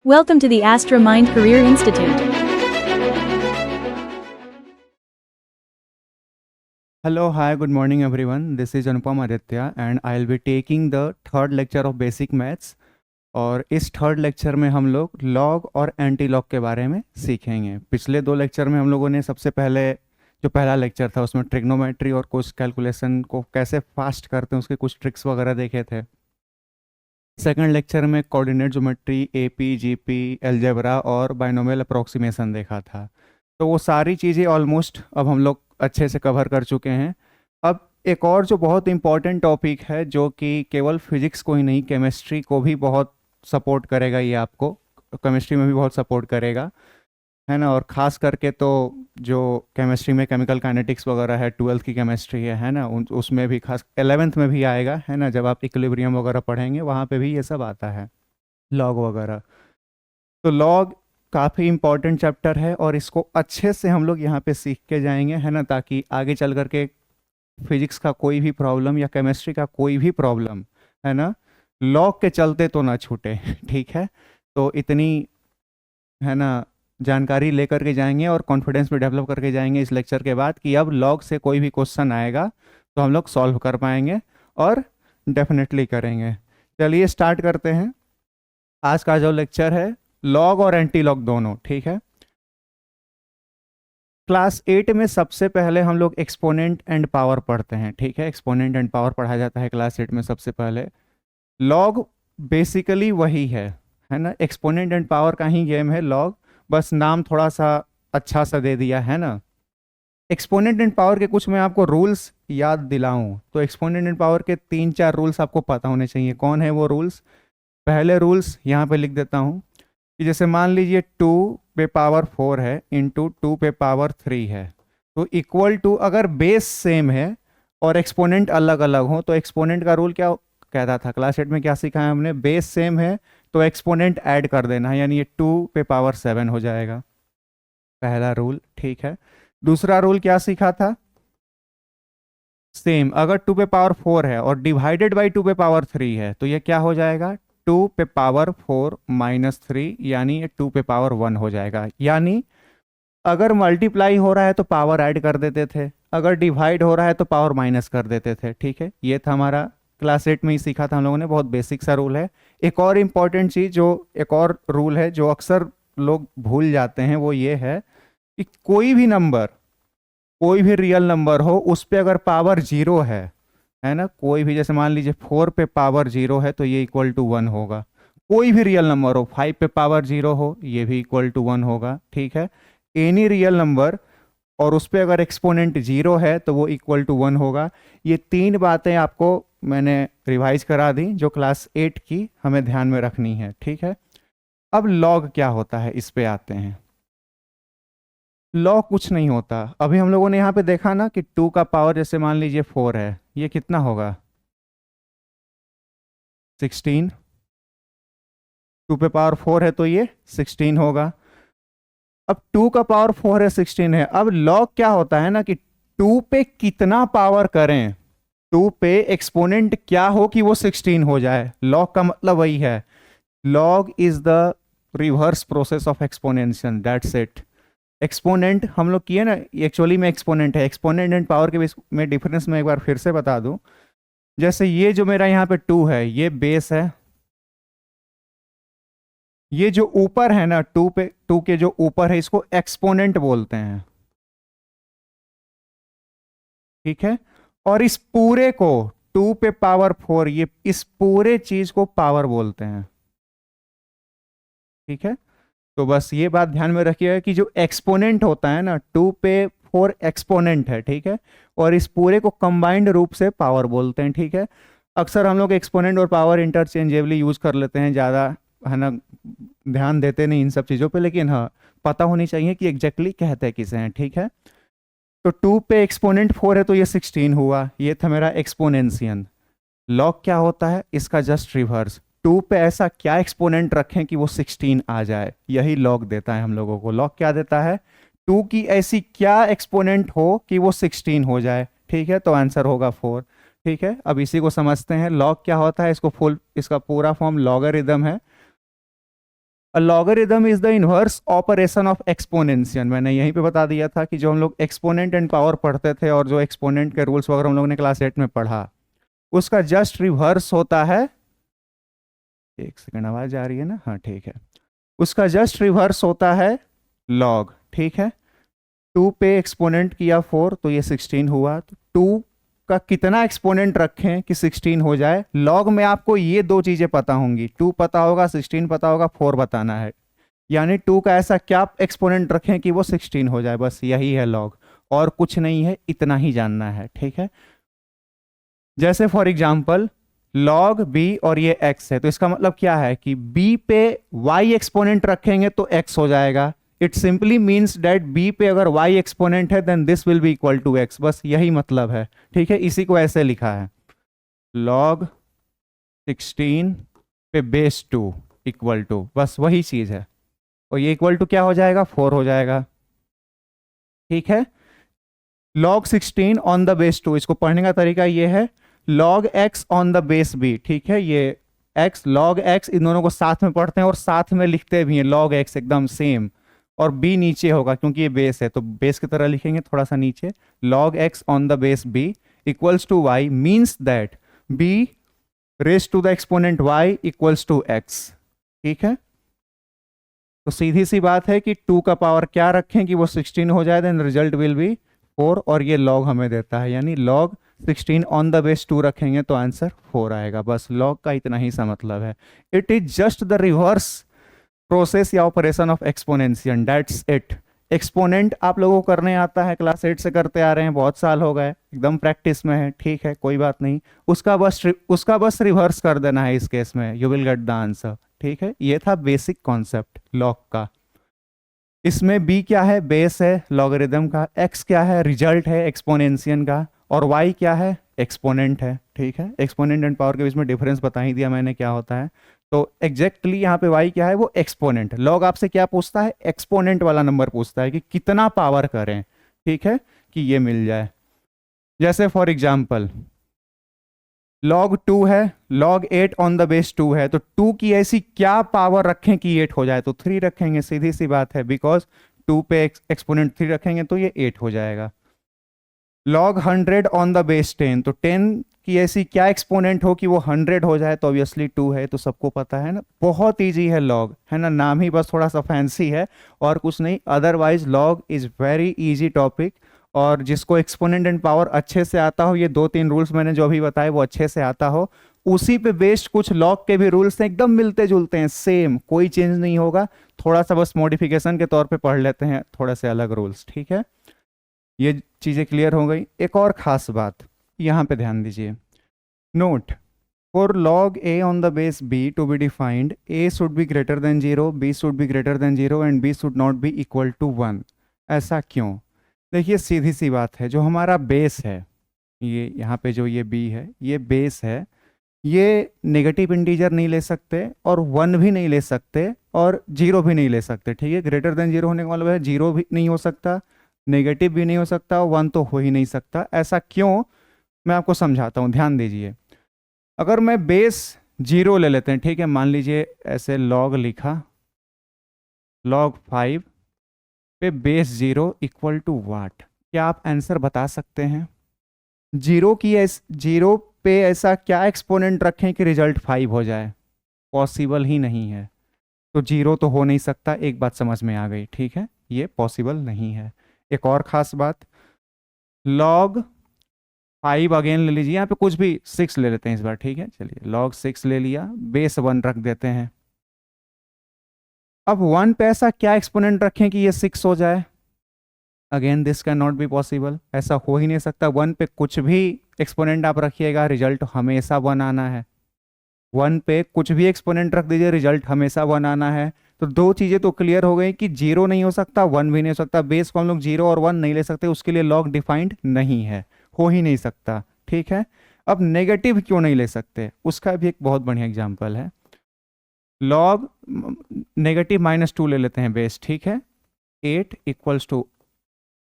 Welcome to the Astra Mind Career Institute. Hello, hi, good morning everyone. This is Anupam Aditya and I'll be taking the third lecture of Basic Maths. और इस third lecture में हम लोग log और anti log के बारे में सीखेंगे। पिछले दो लेक्चर में हम लोगों ने सबसे पहले जो पहला लेक्चर था उसमें ट्रिग्नोमेट्री और कुछ कैलकुलेशन को कैसे फास्ट करते हैं उसके कुछ ट्रिक्स वगैरह देखे थे। सेकंड लेक्चर में coordinate geometry, AP, GP, algebra और बाइनोमियल अप्रोक्सीमेशन देखा था। तो वो सारी चीज़ें ऑलमोस्ट अब हम लोग अच्छे से कवर कर चुके हैं। अब एक और जो बहुत इंपॉर्टेंट टॉपिक है जो कि केवल फिजिक्स को ही नहीं केमिस्ट्री को भी बहुत सपोर्ट करेगा, ये आपको केमिस्ट्री में भी बहुत सपोर्ट करेगा, है ना। और ख़ास करके तो जो केमिस्ट्री में केमिकल काइनेटिक्स वगैरह है, ट्वेल्थ की केमिस्ट्री है ना, उसमें भी खास 11th में भी आएगा, है ना। जब आप इक्विलिब्रियम वगैरह पढ़ेंगे वहाँ पे भी ये सब आता है, लॉग वगैरह। तो लॉग काफ़ी इंपॉर्टेंट चैप्टर है और इसको अच्छे से हम लोग यहाँ पे सीख के जाएंगे, है ना, ताकि आगे चल करके फिजिक्स का कोई भी प्रॉब्लम या केमिस्ट्री का कोई भी प्रॉब्लम, है ना, लॉग के चलते तो ना छूटे। ठीक है, तो इतनी, है ना, जानकारी लेकर के जाएंगे और कॉन्फिडेंस भी डेवलप करके जाएंगे इस लेक्चर के बाद कि अब लॉग से कोई भी क्वेश्चन आएगा तो हम लोग सॉल्व कर पाएंगे और डेफिनेटली करेंगे। चलिए स्टार्ट करते हैं। आज का जो लेक्चर है लॉग और एंटी लॉग दोनों, ठीक है। क्लास 8 में सबसे पहले हम लोग एक्सपोनेंट एंड पावर पढ़ते हैं, ठीक है। एक्सपोनेंट एंड पावर पढ़ा जाता है क्लास 8 में सबसे पहले। लॉग बेसिकली वही है ना, एक्सपोनेंट एंड पावर का ही गेम है लॉग, बस नाम थोड़ा सा अच्छा सा दे दिया, है ना। एक्सपोनेंट एंड पावर के कुछ मैं आपको रूल्स याद दिलाऊं तो एक्सपोनेंट एंड पावर के 3-4 रूल्स आपको पता होने चाहिए। कौन है वो रूल्स? पहले रूल्स यहाँ पे लिख देता हूँ कि जैसे मान लीजिए 2 पे पावर 4 है इंटू 2 पे पावर 3 है, तो इक्वल टू, अगर बेस सेम है और एक्सपोनेंट अलग अलग हो तो एक्सपोनेंट का रूल क्या कहता था? क्लास 8 में क्या सीखा है हमने? बेस सेम है तो एक्सपोनेंट ऐड कर देना है, यानी ये 2 पे पावर 7 हो जाएगा, पहला रूल, ठीक है। दूसरा रूल क्या सीखा था? सेम, अगर 2 पे पावर 4 है और डिवाइडेड बाई 2 पे पावर 3 है तो ये क्या हो जाएगा? 2 पे पावर 4 माइनस 3, यानी ये 2 पे पावर 1 हो जाएगा। यानी अगर मल्टीप्लाई हो रहा है तो पावर ऐड कर देते थे, अगर डिवाइड हो रहा है तो पावर माइनस कर देते थे, ठीक है। ये था हमारा क्लास 8 में ही सीखा था हम लोगों ने, बहुत बेसिक सा रूल है। एक और इम्पॉर्टेंट चीज़ जो, एक और रूल है जो अक्सर लोग भूल जाते हैं, वो ये है कि कोई भी नंबर, कोई भी रियल नंबर हो, उस पर अगर पावर जीरो है ना, कोई भी, जैसे मान लीजिए 4 पे पावर जीरो है तो ये इक्वल टू 1 होगा। कोई भी रियल नंबर हो, 5 पे पावर जीरो हो, ये भी इक्वल टू 1 होगा, ठीक है। एनी रियल नंबर और उस पर अगर एक्सपोनेंट जीरो है तो वो इक्वल टू 1 होगा। ये 3 बातें आपको मैंने रिवाइज करा दी जो क्लास 8 की हमें ध्यान में रखनी है, ठीक है। अब लॉग क्या होता है, इस पे आते हैं। लॉग कुछ नहीं होता, अभी हम लोगों ने यहाँ पे देखा ना कि 2 का पावर जैसे मान लीजिए 4 है, ये कितना होगा? 16। 2 पे पावर 4 है तो ये 16 होगा। अब 2 का पावर 4 है, 16 है। अब लॉग क्या होता है ना कि 2 पे कितना पावर करें, 2 पे एक्सपोनेंट क्या हो कि वो 16 हो जाए। लॉग का मतलब वही है, log is the reverse process of exponential, that's it. Exponent हम लोग किए ना, एक्चुअली में एक्सपोनेंट है। एक्सपोनेंट एंड पावर के बीच में डिफरेंस मैं एक बार फिर से बता दूं। जैसे ये जो मेरा यहाँ पे 2 है, ये बेस है। ये जो ऊपर है ना, 2 पे, 2 के जो ऊपर है, इसको एक्सपोनेंट बोलते हैं, ठीक है। और इस पूरे को, 2 पे पावर 4, ये इस पूरे चीज को पावर बोलते हैं, ठीक है। तो बस ये बात ध्यान में रखिएगा कि जो एक्सपोनेंट होता है ना, 2 पे 4 एक्सपोनेंट है, ठीक है। और इस पूरे को कंबाइंड रूप से पावर बोलते हैं, ठीक है। अक्सर हम लोग एक्सपोनेंट और पावर इंटरचेंजेबली यूज कर लेते हैं, ज़्यादा, है ना, ध्यान देते नहीं इन सब चीज़ों पे, लेकिन हाँ, पता होनी चाहिए कि एग्जैक्टली कहते किसे हैं, ठीक है। तो 2 पे एक्सपोनेंट 4 है तो ये 16 हुआ, ये था मेरा एक्सपोनेंशियन। लॉग क्या होता है? इसका जस्ट रिवर्स, 2 पे ऐसा क्या एक्सपोनेंट रखें कि वो 16 आ जाए, यही लॉग देता है हम लोगों को। लॉग क्या देता है? 2 की ऐसी क्या एक्सपोनेंट हो कि वो 16 हो जाए, ठीक है। तो आंसर होगा 4, ठीक है। अब इसी को समझते हैं, लॉग क्या होता है। इसको फुल, इसका पूरा फॉर्म लॉगरिदम है। A logarithm is the inverse operation of exponential. मैंने यहीं पे बता दिया था कि जो हम लोग एक्सपोनेंट एंड पावर पढ़ते थे और जो एक्सपोनेंट के रूल्स वगैरह हम लोगों ने क्लास 8 में पढ़ा, उसका जस्ट रिवर्स होता है। एक सेकंड, आवाज आ रही है ना? हाँ ठीक है। उसका जस्ट रिवर्स होता है लॉग, ठीक है। 2 पे एक्सपोनेंट किया 4 तो ये 16 हुआ। तो 2 का कितना एक्सपोनेंट रखें कि 16 हो जाए? लॉग में आपको ये दो चीजें पता होंगी, 2 पता होगा, 16 पता होगा, 4 बताना है। यानी 2 का ऐसा क्या एक्सपोनेंट रखें कि वो 16 हो जाए, बस यही है लॉग, और कुछ नहीं है, इतना ही जानना है, ठीक है। जैसे फॉर एग्जाम्पल लॉग बी और ये x है, तो इसका मतलब क्या है कि b पे y एक्सपोनेंट रखेंगे तो x हो जाएगा। It simply means that b पे अगर y एक्सपोनेंट है then this will be equal to x, बस यही मतलब है, ठीक है। इसी को ऐसे लिखा है, log 16 पे बेस 2 इक्वल टू, बस वही चीज है। और ये इक्वल टू क्या हो जाएगा? 4 हो जाएगा, ठीक है। log 16 ऑन द बेस 2, इसको पढ़ने का तरीका ये है, log x on the base b, ठीक है। ये x log x इन दोनों को साथ में पढ़ते हैं और साथ में लिखते भी हैं, log x एकदम सेम, और b नीचे होगा क्योंकि ये बेस है तो बेस की तरह लिखेंगे थोड़ा सा नीचे। log x on the base b equals to y means that b raise to the exponent y equals to x, ठीक है। तो सीधी सी बात है कि 2 का पावर क्या रखें कि वो 16 हो जाए, देन रिजल्ट विल बी 4, और ये लॉग हमें देता है, यानी log 16 ऑन द बेस 2 रखेंगे तो आंसर 4 आएगा, बस लॉग का इतना ही सा मतलब है। It is just the reverse process या operation of exponential, that's it. Exponent आप लोगों को करने आता है, क्लास 8 से करते आ रहे हैं, बहुत साल हो गए, एकदम प्रैक्टिस में है, ठीक है, कोई बात नहीं। उसका बस रिवर्स कर देना है इस केस में, you will get the answer, ठीक है। ये था बेसिक कॉन्सेप्ट लॉग का। इसमें b क्या है? बेस है लॉगरिदम का, x क्या है? रिजल्ट है एक्सपोनेंशियल का, और y क्या है? एक्सपोनेंट है, ठीक है। एक्सपोनेंट एंड पावर के बीच में डिफरेंस बता ही दिया मैंने क्या होता है। तो एग्जैक्टली यहाँ पे y क्या है? वो एक्सपोनेंट। लॉग आपसे क्या पूछता है? एक्सपोनेंट वाला नंबर पूछता है कि कितना पावर करें, ठीक है, कि ये मिल जाए। जैसे फॉर एग्जाम्पल log 2 है, log 8 ऑन द बेस 2 है, तो 2 की ऐसी क्या पावर रखें कि 8 हो जाए? तो 3 रखेंगे, सीधी सी बात है, बिकॉज 2 पे एक्सपोनेंट 3 रखेंगे तो ये 8 हो जाएगा। log 100 ऑन द बेस 10, तो 10 की ऐसी क्या एक्सपोनेंट हो कि वो 100 हो जाए? तो ऑब्वियसली 2 है, तो सबको पता है ना, बहुत ईजी है लॉग, है ना, नाम ही बस थोड़ा सा फैंसी है और कुछ नहीं, otherwise log is very easy topic. और जिसको एक्सपोनेंट एंड पावर अच्छे से आता हो, ये 2-3 रूल्स मैंने जो भी बताए वो अच्छे से आता हो, उसी पे बेस्ड कुछ लॉग के भी रूल्स हैं, एकदम मिलते जुलते हैं, सेम, कोई चेंज नहीं होगा, थोड़ा सा बस मॉडिफिकेशन के तौर पे पढ़ लेते हैं थोड़े से अलग रूल्स, ठीक है। ये चीज़ें क्लियर हो गई। एक और ख़ास बात यहाँ पे ध्यान दीजिए, note, for log a on the base b to be defined, a should be greater than 0, b should be greater than 0 and b should not be equal to 1। ऐसा क्यों? देखिए सीधी सी बात है, जो हमारा बेस है, ये यहाँ पे जो ये b है, ये बेस है, ये नेगेटिव इंटीजर नहीं ले सकते और 1 भी नहीं ले सकते और 0 भी नहीं ले सकते, ठीक है। ग्रेटर देन 0 होने का मतलब है 0 भी नहीं हो सकता, नेगेटिव भी नहीं हो सकता, 1 तो हो ही नहीं सकता। ऐसा क्यों? मैं आपको समझाता हूँ, ध्यान दीजिए। अगर मैं बेस 0 ले लेते हैं, ठीक है, मान लीजिए ऐसे लॉग लिखा, log 5 पे बेस 0 इक्वल टू वाट, क्या आप आंसर बता सकते हैं? 0 पे ऐसा क्या एक्सपोनेंट रखें कि रिजल्ट 5 हो जाए? पॉसिबल ही नहीं है, तो 0 तो हो नहीं सकता, एक बात समझ में आ गई, ठीक है, ये पॉसिबल नहीं है। एक और खास बात, log 5 अगेन ले लीजिए, यहाँ पे कुछ भी 6 ले लेते हैं इस बार, ठीक है, चलिए log 6 ले लिया, बेस 1 रख देते हैं। अब 1 पे ऐसा क्या एक्सपोनेंट रखें कि ये 6 हो जाए? Again this can not be possible, ऐसा हो ही नहीं सकता। 1 पे कुछ भी एक्सपोनेंट आप रखिएगा, रिजल्ट हमेशा 1 आना है। 1 पे कुछ भी एक्सपोनेंट रख दीजिए, रिजल्ट हमेशा 1 आना है। तो दो चीज़ें तो क्लियर हो गई कि 0 नहीं हो सकता, 1 भी नहीं हो सकता, बेस को हम लोग 0 और 1 नहीं ले सकते, उसके लिए लॉग डिफाइंड नहीं है, हो ही नहीं सकता, ठीक है। अब नेगेटिव क्यों नहीं ले सकते, उसका भी एक बहुत बढ़िया एग्जाम्पल है। लॉग नेगेटिव -2 ले लेते हैं बेस, ठीक है, 8 इक्वल्स टू,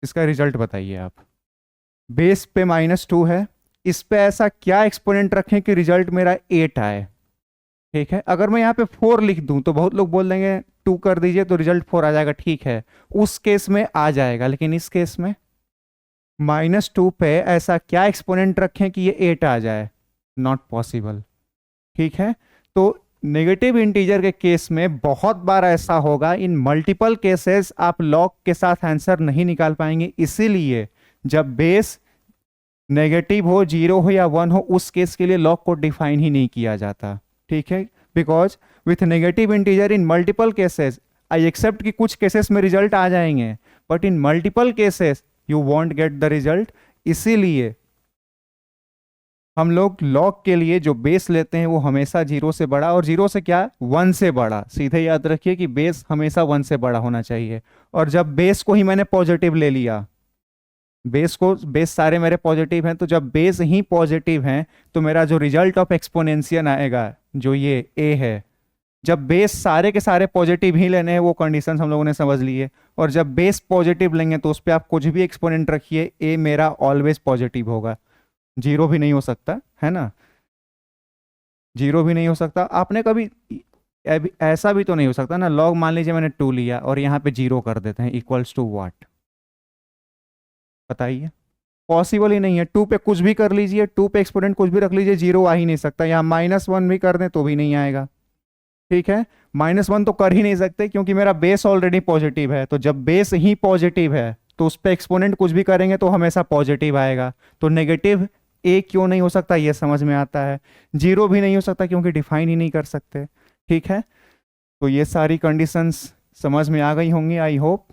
इसका रिजल्ट बताइए आप। बेस पे -2 है, इस पे ऐसा क्या एक्सपोनेंट रखें कि रिजल्ट मेरा 8 आए? ठीक है। अगर मैं यहाँ पे 4 लिख दूं तो बहुत लोग बोल देंगे 2 कर दीजिए तो रिजल्ट 4 आ जाएगा, ठीक है, उस केस में आ जाएगा, लेकिन इस केस में -2 पे ऐसा क्या एक्सपोनेंट रखें कि ये 8 आ जाए, नॉट पॉसिबल। ठीक है, तो नेगेटिव इंटीजर के केस में बहुत बार ऐसा होगा, इन मल्टीपल केसेस आप लॉग के साथ आंसर नहीं निकाल पाएंगे, इसीलिए जब बेस नेगेटिव हो, 0 हो या 1 हो, उस केस के लिए लॉग को डिफाइन ही नहीं किया जाता। ठीक है, because with negative integer in multiple cases I accept कि कुछ केसेस में रिजल्ट आ जाएंगे, but in multiple cases you won't get the result, इसीलिए हम लोग लॉग के लिए जो बेस लेते हैं वो हमेशा 0 से बड़ा, और 0 से क्या, 1 से बड़ा। सीधे याद रखिए कि बेस हमेशा 1 से बड़ा होना चाहिए। और जब बेस को ही मैंने पॉजिटिव ले लिया, बेस सारे मेरे पॉजिटिव हैं, तो जब बेस ही पॉजिटिव हैं तो मेरा जो रिजल्ट ऑफ एक्सपोनेंशियल आएगा, जो ये ए है, जब बेस सारे के सारे पॉजिटिव ही लेने हैं, वो कंडीशन हम लोगों ने समझ ली है। और जब बेस पॉजिटिव लेंगे तो उस पर आप कुछ भी एक्सपोनेंट रखिए, ए मेरा ऑलवेज पॉजिटिव होगा, 0 भी नहीं हो सकता, है ना, 0 भी नहीं हो सकता। आपने कभी ऐसा भी तो नहीं हो सकता ना, लॉग मान लीजिए मैंने 2 लिया और यहाँ पे 0 कर देते हैं, इक्वल्स टू व्हाट, बताइए, पॉसिबल ही नहीं है। 2 पे कुछ भी कर लीजिए, 2 पे एक्सपोनेंट कुछ भी रख लीजिए, 0 आ ही नहीं सकता। यहाँ -1 भी कर दें तो भी नहीं आएगा। ठीक है, -1 तो कर ही नहीं सकते क्योंकि मेरा बेस ऑलरेडी पॉजिटिव है, तो जब बेस ही पॉजिटिव है तो उस पर एक्सपोनेंट कुछ भी करेंगे तो हमेशा पॉजिटिव आएगा। तो नेगेटिव ए क्यों नहीं हो सकता, ये समझ में आता है। 0 भी नहीं हो सकता क्योंकि डिफाइन ही नहीं कर सकते। ठीक है, तो ये सारी कंडीशंस समझ में आ गई होंगी, आई होप,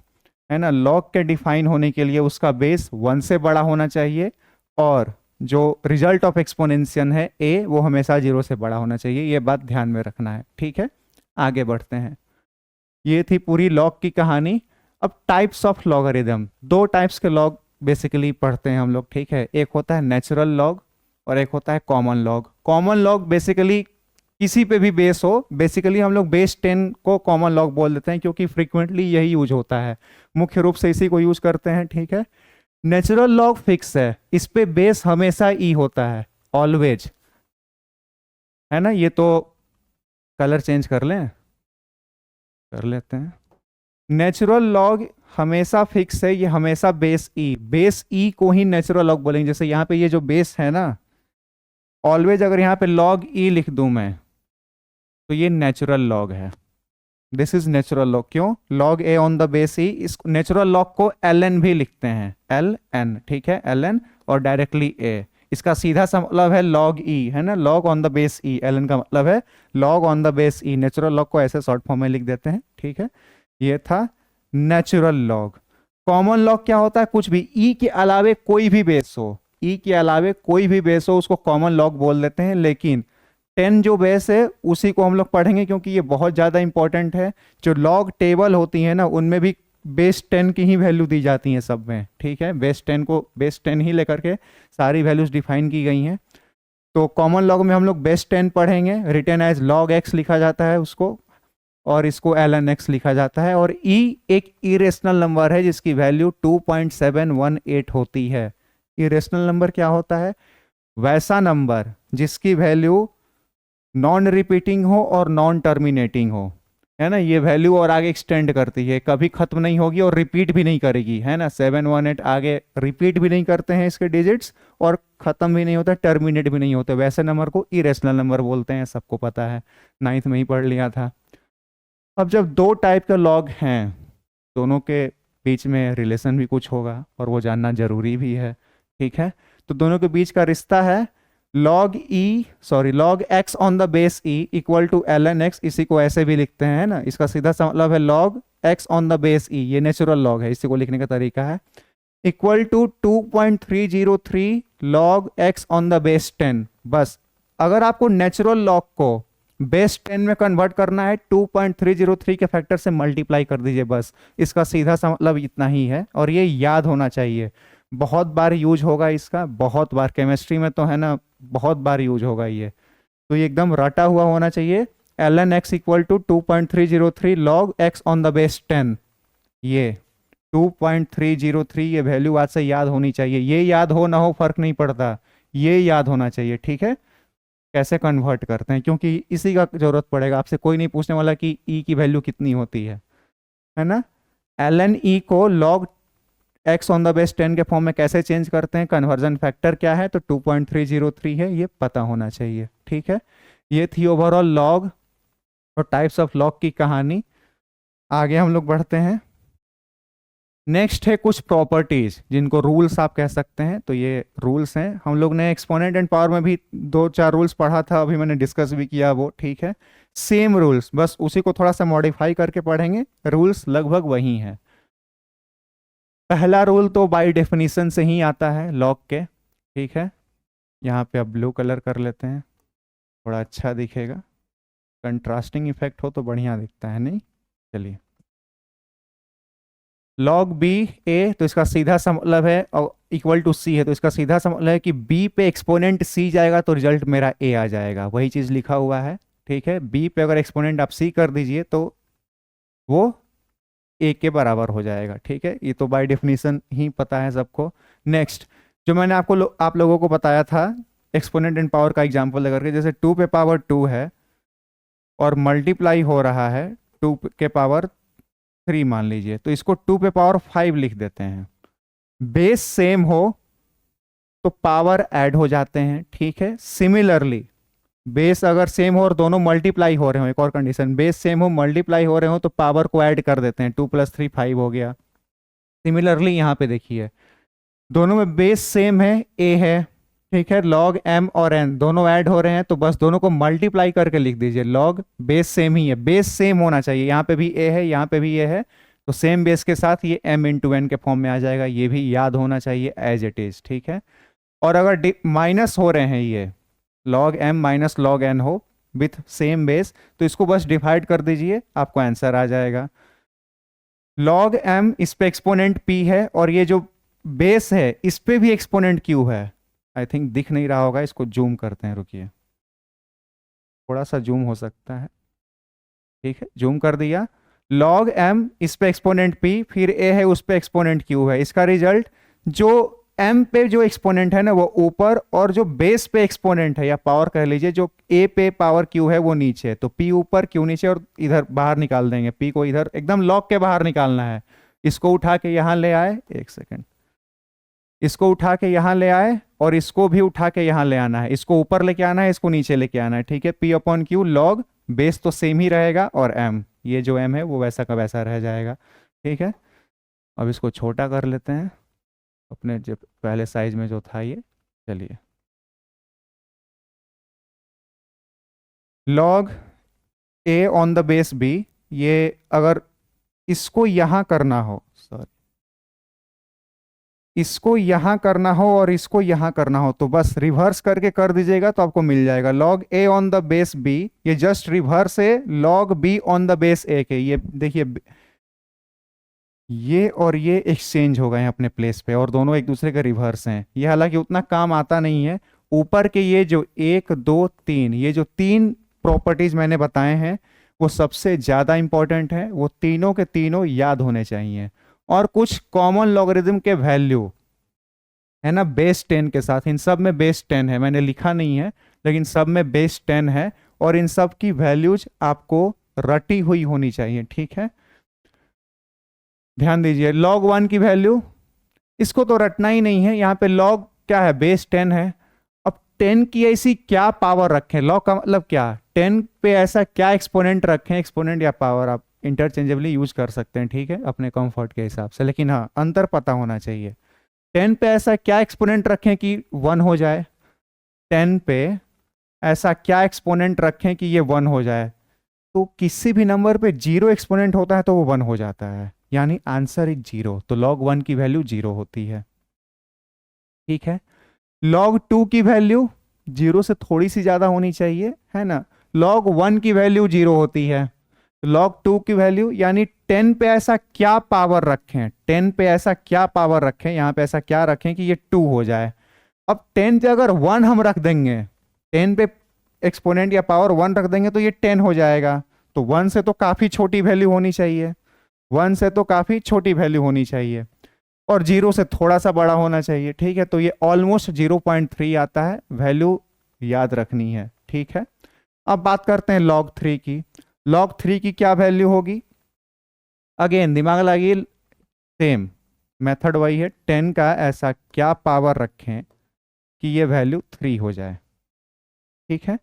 है ना। लॉग के डिफाइन होने के लिए उसका बेस 1 से बड़ा होना चाहिए, और जो रिजल्ट ऑफ एक्सपोनेंशियल है ए, वो हमेशा 0 से बड़ा होना चाहिए, ये बात ध्यान में रखना है। ठीक है, आगे बढ़ते हैं। ये थी पूरी लॉग की कहानी। अब टाइप्स ऑफ लॉगरिदम, 2 टाइप्स के लॉग बेसिकली पढ़ते हैं हम लोग। ठीक है, एक होता है नेचुरल लॉग और एक होता है common log. Common log basically किसी पे भी बेस हो, बेसिकली हम लोग बेस 10 को कॉमन लॉग बोल देते हैं क्योंकि फ्रीक्वेंटली यही यूज होता है, मुख्य रूप से इसी को यूज करते हैं। ठीक है, नेचुरल लॉग फिक्स है, इस पे बेस हमेशा ई होता है, ऑलवेज, है ना। ये तो कलर चेंज कर लें, कर लेते हैं। नेचुरल लॉग हमेशा फिक्स है, ये हमेशा बेस ई को ही नेचुरल लॉग बोलेंगे। जैसे यहाँ पे ये जो बेस है ना, ऑलवेज अगर यहाँ पे लॉग ई लिख दूं मैं तो ये नेचुरल लॉग है, दिस इज नेचुरल लॉग। क्यों, log a on the base e, इस नेचुरल लॉग को ln भी लिखते हैं, ln, ठीक है, ln और डायरेक्टली ए, इसका सीधा सा मतलब है लॉग ई, है ना, log on the base E, ln का मतलब है log on the base E. Natural log को ऐसे शॉर्ट फॉर्म में लिख देते हैं। ठीक है, ये था नेचुरल लॉग। कॉमन लॉग क्या होता है, कुछ भी ई के अलावे कोई भी बेस हो, ई के अलावे कोई भी बेस हो उसको कॉमन लॉग बोल देते हैं। लेकिन 10 जो बेस है उसी को हम लोग पढ़ेंगे क्योंकि ये बहुत ज़्यादा इंपॉर्टेंट है। जो लॉग टेबल होती है ना, उनमें भी बेस 10 की ही वैल्यू दी जाती है सब में। ठीक है, बेस 10 ही लेकर के सारी वैल्यूज डिफाइन की गई हैं। तो कॉमन लॉग में हम लोग बेस 10 पढ़ेंगे, रिटर्न एज लॉग एक्स लिखा जाता है उसको, और इसको ln x लिखा जाता है। और e एक इरेशनल नंबर है जिसकी वैल्यू 2.718 होती है। इरेशनल नंबर क्या होता है, वैसा नंबर जिसकी वैल्यू नॉन रिपीटिंग हो और नॉन टर्मिनेटिंग हो, है ना। ये वैल्यू और आगे एक्सटेंड करती है, कभी खत्म नहीं होगी और रिपीट भी नहीं करेगी, है ना। 718 आगे रिपीट भी नहीं करते हैं इसके डिजिट्स, और खत्म भी नहीं होता, टर्मिनेट भी नहीं होते, वैसे नंबर को इरेशनल नंबर बोलते हैं, सबको पता है, 9th में ही पढ़ लिया था। अब जब 2 टाइप के लॉग हैं, दोनों के बीच में रिलेशन भी कुछ होगा और वो जानना जरूरी भी है। ठीक है, तो दोनों के बीच का रिश्ता है log x on the base e equal to ln x, इसी को ऐसे भी लिखते हैं, है ना। इसका सीधा सा मतलब है log x on the base e, ये नेचुरल लॉग है, इसी को लिखने का तरीका है, equal to 2.303 log x on the base 10। बस अगर आपको नेचुरल लॉग को बेस 10 में कन्वर्ट करना है, 2.303 के फैक्टर से मल्टीप्लाई कर दीजिए, बस इसका सीधा सा मतलब इतना ही है। और ये याद होना चाहिए, बहुत बार यूज होगा इसका, बहुत बार, केमिस्ट्री में तो है ना, बहुत बार यूज होगा ये, तो ये एकदम रटा हुआ होना चाहिए। ln x equal to 2.303 log x on the base 10, ये 2.303, ये वैल्यू आज से याद होनी चाहिए। ये याद हो ना हो फर्क नहीं पड़ता, ये याद होना चाहिए। ठीक है, कैसे कन्वर्ट करते हैं, क्योंकि इसी का ज़रूरत पड़ेगा। आपसे कोई नहीं पूछने वाला कि ई की वैल्यू कितनी होती है ना। ln e को log x on the base 10 के फॉर्म में कैसे चेंज करते हैं, कन्वर्जन फैक्टर क्या है, तो 2.303 है, ये पता होना चाहिए। ठीक है, ये थी ओवरऑल लॉग और टाइप्स ऑफ लॉग की कहानी। आगे हम लोग बढ़ते हैं। नेक्स्ट है कुछ प्रॉपर्टीज जिनको रूल्स आप कह सकते हैं। तो ये रूल्स हैं, हम लोग ने एक्सपोनेंट एंड पावर में भी 2-4 रूल्स पढ़ा था, अभी मैंने डिस्कस भी किया वो। ठीक है, सेम रूल्स, बस उसी को थोड़ा सा मॉडिफाई करके पढ़ेंगे, रूल्स लगभग वही हैं। पहला रूल तो बाय डेफिनेशन से ही आता है लॉग के। ठीक है, यहाँ पे अब ब्लू कलर कर लेते हैं, थोड़ा अच्छा दिखेगा, कंट्रास्टिंग इफेक्ट हो तो बढ़िया दिखता है, नहीं? चलिए, लॉग बी ए, तो इसका सीधा सा मतलब है, और इक्वल टू सी है, तो इसका सीधा सा मतलब है कि बी पे एक्सपोनेंट सी जाएगा तो रिजल्ट मेरा ए आ जाएगा, वही चीज़ लिखा हुआ है। ठीक है, बी पे अगर एक्सपोनेंट आप सी कर दीजिए तो वो ए के बराबर हो जाएगा। ठीक है, ये तो बाय डेफिनेशन ही पता है सबको। नेक्स्ट, जो मैंने आप लोगों को बताया था एक्सपोनेंट एंड पावर का एग्जांपल लेकर के, जैसे 2 पे पावर 2 है और मल्टीप्लाई हो रहा है 2 के पावर 3 मान लीजिए, तो इसको 2 पे पावर 5 लिख देते हैं। बेस सेम हो तो पावर ऐड हो जाते हैं। ठीक है, सिमिलरली बेस अगर सेम हो और दोनों मल्टीप्लाई हो रहे हो, एक और कंडीशन, बेस सेम हो मल्टीप्लाई हो रहे हो तो पावर को ऐड कर देते हैं, 2 + 3 5 हो गया। सिमिलरली यहाँ पे देखिए, दोनों में बेस सेम है, ए है। ठीक है, लॉग एम और एन दोनों ऐड हो रहे हैं तो बस दोनों को मल्टीप्लाई करके लिख दीजिए, लॉग बेस सेम ही है, बेस सेम होना चाहिए, यहाँ पे भी ए है यहाँ पे भी ए है, तो सेम बेस के साथ ये m इंटू एन के फॉर्म में आ जाएगा, ये भी याद होना चाहिए एज इट इज। ठीक है, और अगर माइनस हो रहे हैं, ये log m minus log n हो विथ सेम बेस, तो इसको बस डिवाइड कर दीजिए, आपको आंसर आ जाएगा। लॉग m इस पे एक्सपोनेंट p है और ये जो बेस है इस पे भी एक्सपोनेंट q है। आई थिंक दिख नहीं रहा होगा, इसको जूम करते हैं, रुकिए, थोड़ा सा जूम हो सकता है। ठीक है, जूम कर दिया। लॉग m इस पे एक्सपोनेंट p, फिर a है उस पे एक्सपोनेंट q है, इसका रिजल्ट जो m पे जो एक्सपोनेंट है ना वो ऊपर, और जो बेस पे एक्सपोनेंट है या पावर कह लीजिए, जो a पे पावर q है वो नीचे, तो p ऊपर q नीचे, और इधर बाहर निकाल देंगे, p को इधर एकदम लॉग के बाहर निकालना है। इसको उठा के यहां ले आए, एक सेकेंड, इसको उठा के यहां ले आए और इसको भी उठा के यहां ले आना है, इसको ऊपर लेके आना है, इसको नीचे लेके आना है। ठीक है, p/q लॉग बेस तो सेम ही रहेगा और m, ये जो m है वो वैसा का वैसा रह जाएगा। ठीक है, अब इसको छोटा कर लेते हैं अपने जो पहले साइज में जो था ये। चलिए, log a on the base b, ये अगर इसको यहां करना हो, सॉरी, इसको यहां करना हो और इसको यहां करना हो तो बस रिवर्स करके कर दीजिएगा तो आपको मिल जाएगा। Log a on the base b, ये जस्ट रिवर्स है log b on the base a के। ये देखिए, ये और ये एक्सचेंज हो गए हैं अपने प्लेस पे और दोनों एक दूसरे के रिवर्स हैं। ये हालांकि उतना काम आता नहीं है, ऊपर के ये जो 1 2 3, ये जो 3 प्रॉपर्टीज मैंने बताए हैं वो सबसे ज़्यादा इंपॉर्टेंट है, वो तीनों के तीनों याद होने चाहिए। और कुछ कॉमन लॉगरिथम के वैल्यू है ना बेस 10 के साथ, इन सब में बेस 10 है, मैंने लिखा नहीं है लेकिन सब में बेस 10 है, और इन सब की वैल्यूज आपको रटी हुई होनी चाहिए। ठीक है, ध्यान दीजिए, log 1 की वैल्यू, इसको तो रटना ही नहीं है, यहाँ पे log क्या है, बेस 10 है। अब 10 की ऐसी क्या पावर रखें, log का मतलब क्या, 10 पे ऐसा क्या एक्सपोनेंट रखें, एक्सपोनेंट या पावर आप इंटरचेंजेबली यूज कर सकते हैं, ठीक है, अपने कंफर्ट के हिसाब से, लेकिन हाँ अंतर पता होना चाहिए। 10 पे ऐसा क्या एक्सपोनेंट रखें कि 1 हो जाए, 10 पे ऐसा क्या एक्सपोनेंट रखें कि ये 1 हो जाए, तो किसी भी नंबर पे 0 एक्सपोनेंट होता है तो वो 1 हो जाता है, यानी आंसर इज 0, तो log 1 की वैल्यू 0 होती है। ठीक है, log 2 की वैल्यू 0 से थोड़ी सी ज्यादा होनी चाहिए, है ना, log 1 की वैल्यू 0 होती है, log 2 की वैल्यू, यानी 10 पे ऐसा क्या पावर रखें, 10 पे ऐसा क्या पावर रखें, यहां पे ऐसा क्या रखें कि ये 2 हो जाए। अब 10 पे अगर 1 हम रख देंगे, 10 पे एक्सपोनेंट या पावर 1 रख देंगे तो ये 10 हो जाएगा, तो 1 से तो काफी छोटी वैल्यू होनी चाहिए, 1 से तो काफी छोटी वैल्यू होनी चाहिए, और 0 से थोड़ा सा बड़ा होना चाहिए। ठीक है, तो ये ऑलमोस्ट 0.3 आता है, वैल्यू याद रखनी है। ठीक है। अब बात करते हैं log 3 की। log 3 की क्या वैल्यू होगी? अगेन दिमाग लगाइए, सेम मेथड वही है, 10 का ऐसा क्या पावर रखें कि ये वैल्यू 3 हो जाए। ठीक है,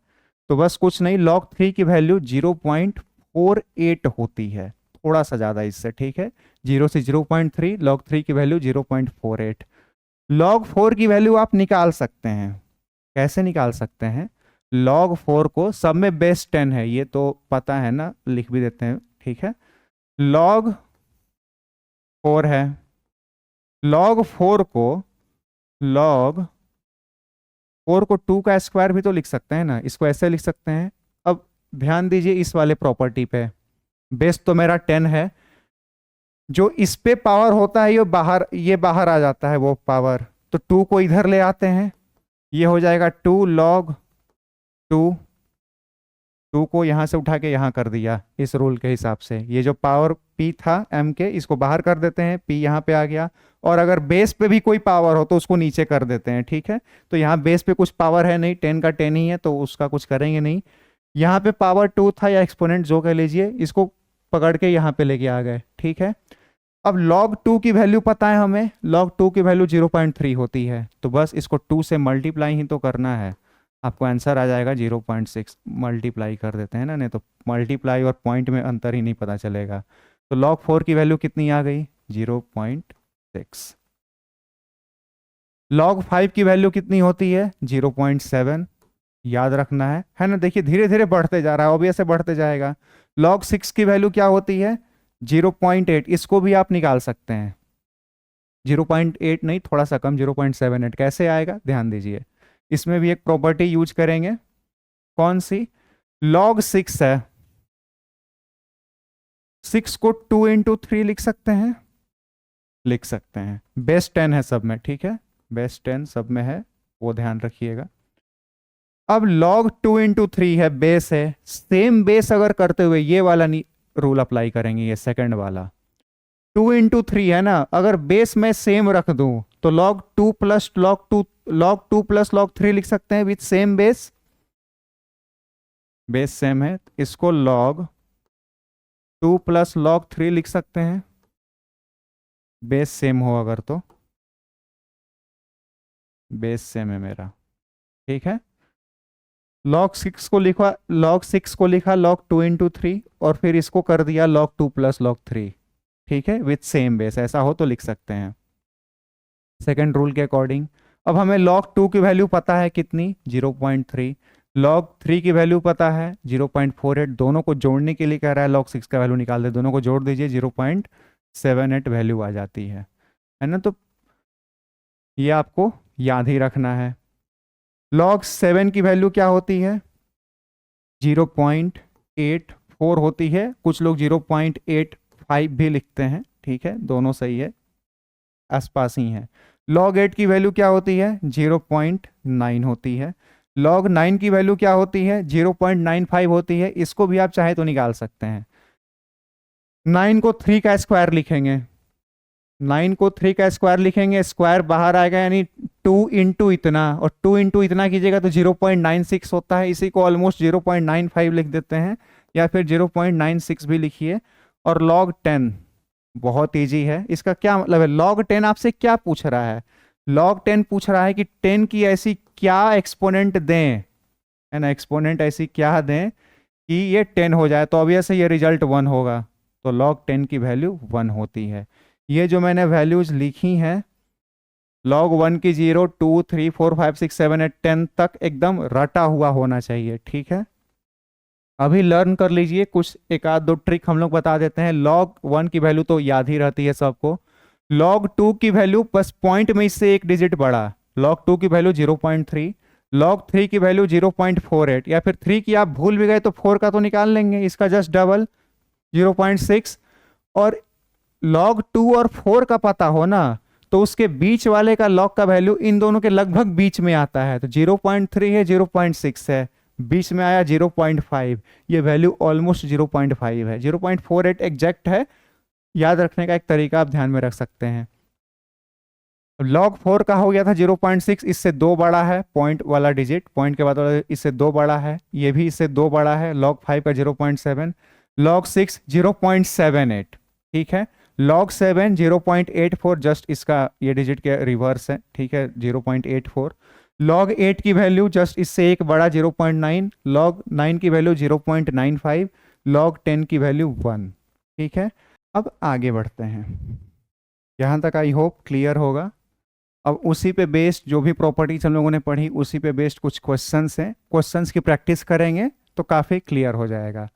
तो बस कुछ नहीं, log 3 की वैल्यू 0.48 होती है, थोड़ा सा ज़्यादा इससे। ठीक है, 0 से 0.3, log 3 की वैल्यू 0.48। log 4 की वैल्यू आप निकाल सकते हैं। कैसे निकाल सकते हैं? log 4 को, सब में बेस 10 है, ये तो पता है ना, लिख भी देते हैं। ठीक है, log 4 है, log 4 को, log 4 को 2 का स्क्वायर भी तो लिख सकते हैं ना, इसको ऐसे लिख सकते हैं। अब ध्यान दीजिए इस वाले प्रॉपर्टी पे, बेस तो मेरा 10 है, जो इस पे पावर होता है ये बाहर आ जाता है वो पावर, तो 2 को इधर ले आते हैं, ये हो जाएगा 2 log 2। 2 को यहां से उठा के यहां कर दिया इस रूल के हिसाब से। ये जो पावर p था m के, इसको बाहर कर देते हैं, p यहां पे आ गया। और अगर बेस पे भी कोई पावर हो तो उसको नीचे कर देते हैं। ठीक है, तो यहाँ बेस पे कुछ पावर है नहीं, 10 का 10 ही है, तो उसका कुछ करेंगे नहीं। यहाँ पे पावर 2 था या एक्सपोनेंट जो कह लीजिए, इसको पकड़ के यहाँ पे लेके आ गए। ठीक है, अब log 2 की वैल्यू पता है हमें, log 2 की वैल्यू 0.3 होती है, तो बस इसको 2 से मल्टीप्लाई ही तो करना है, आपको आंसर आ जाएगा 0.6। मल्टीप्लाई कर देते हैं ना, नहीं तो मल्टीप्लाई और पॉइंट में अंतर ही नहीं पता चलेगा। तो log 4 की वैल्यू कितनी आ गई? 0.6। log 5 की वैल्यू कितनी होती है? 0.7, याद रखना है ना। देखिए धीरे धीरे बढ़ते जा रहा है, ऑब्वियस है बढ़ते जाएगा। log 6 की वैल्यू क्या होती है? 0.8, इसको भी आप निकाल सकते हैं। 0.8 नहीं, थोड़ा सा कम, 0.78। कैसे आएगा ध्यान दीजिए, इसमें भी एक प्रॉपर्टी यूज करेंगे। कौन सी? log 6 है, 6 को 2 इंटू 3 लिख सकते हैं, लिख सकते हैं। बेस 10 है सब में, ठीक है, बेस 10 सब में है, वो ध्यान रखिएगा। अब log 2 इंटू 3 है, बेस है, सेम बेस अगर करते हुए ये वाला रूल अप्लाई करेंगे, ये सेकंड वाला। 2 इंटू 3 है ना, अगर बेस में सेम रख दूं तो log 2 प्लस log 3 लिख सकते हैं with same base. Base same है, इसको log 2 प्लस log 3 लिख सकते हैं, बेस सेम हो अगर तो, बेस सेम है मेरा। ठीक है, log 6 को लिखा log 2 इंटू 3, और फिर इसको कर दिया log 2 प्लस log 3। ठीक है, विथ सेम बेस, ऐसा हो तो लिख सकते हैं सेकंड रूल के अकॉर्डिंग। अब हमें log 2 की वैल्यू पता है कितनी? 0.3। log 3 की वैल्यू पता है 0.48। दोनों को जोड़ने के लिए कह रहा है log 6 का वैल्यू निकाल दे, दोनों को जोड़ दीजिए, 0.78 वैल्यू आ जाती है ना। तो ये आपको याद ही रखना है। log 7 की वैल्यू क्या होती है? 0.84 होती है, कुछ लोग 0.85 भी लिखते हैं। ठीक है, दोनों सही है, आसपास ही है। log 8 की वैल्यू क्या होती है? 0.9 होती है। log 9 की वैल्यू क्या होती है? 0.95 होती है, इसको भी आप चाहे तो निकाल सकते हैं। 9 को 3 का स्क्वायर लिखेंगे, 9 को 3 का स्क्वायर लिखेंगे, स्क्वायर बाहर आएगा, यानी 2 इंटू इतना, और 2 इंटू इतना कीजिएगा तो 0.96 होता है, इसी को ऑलमोस्ट 0.95 लिख देते हैं, या फिर 0.96 भी लिखिए। और log 10 बहुत इजी है, इसका क्या मतलब है? log 10 आपसे क्या पूछ रहा है? log 10 पूछ रहा है कि 10 की ऐसी क्या एक्सपोनेंट दें, है ना, एक्सपोनेंट ऐसी क्या दें कि ये 10 हो जाए, तो ऑब्वियस है ये रिजल्ट 1 होगा, तो log 10 की वैल्यू 1 होती है। ये जो मैंने वैल्यूज लिखी हैं log 1 की 0, 2, 3, 4, 5, 6, 7, 8, 10 तक एकदम रटा हुआ होना चाहिए। ठीक है, अभी लर्न कर लीजिए, कुछ एक आध दो ट्रिक हम लोग बता देते हैं। log 1 की वैल्यू तो याद ही रहती है सबको। log 2 की वैल्यू बस पॉइंट में इससे एक डिजिट बढ़ा, log 2 की वैल्यू 0.3, log 3 की वैल्यू 0.48, या फिर 3 की आप भूल भी गए तो 4 का तो निकाल लेंगे, इसका जस्ट डबल 0.6। और log 2 और 4 का पता हो ना, तो उसके बीच वाले का log का वैल्यू इन दोनों के लगभग बीच में आता है, तो 0.3 है, 0.6 है, बीच में आया 0.5, ये वैल्यू ऑलमोस्ट 0.5 है। 0.48 एग्जैक्ट है, याद रखने का एक तरीका आप ध्यान में रख सकते हैं। लॉग 4 का हो गया था 0.6, इससे 2 बड़ा है, पॉइंट वाला डिजिट, पॉइंट के बाद वाला इससे 2 बड़ा है, ये भी इससे 2 बड़ा है। लॉग 5 का 0.7, लॉग 6 0.78, ठीक है। लॉग 7 0.84, जस्ट इसका ये डिजिट के रिवर्स है, ठीक है, 0.84। लॉग 8 की वैल्यू जस्ट इससे एक बड़ा 0.9, लॉग 9 की वैल्यू 0.95, लॉग 10 की वैल्यू 1, ठीक है। अब आगे बढ़ते हैं, यहाँ तक आई होप क्लियर होगा। अब उसी पे बेस्ड जो भी प्रॉपर्टीज हम लोगों ने पढ़ी, उसी पे बेस्ड कुछ क्वेश्चंस हैं, क्वेश्चंस की प्रैक्टिस करेंगे तो काफ़ी क्लियर हो जाएगा।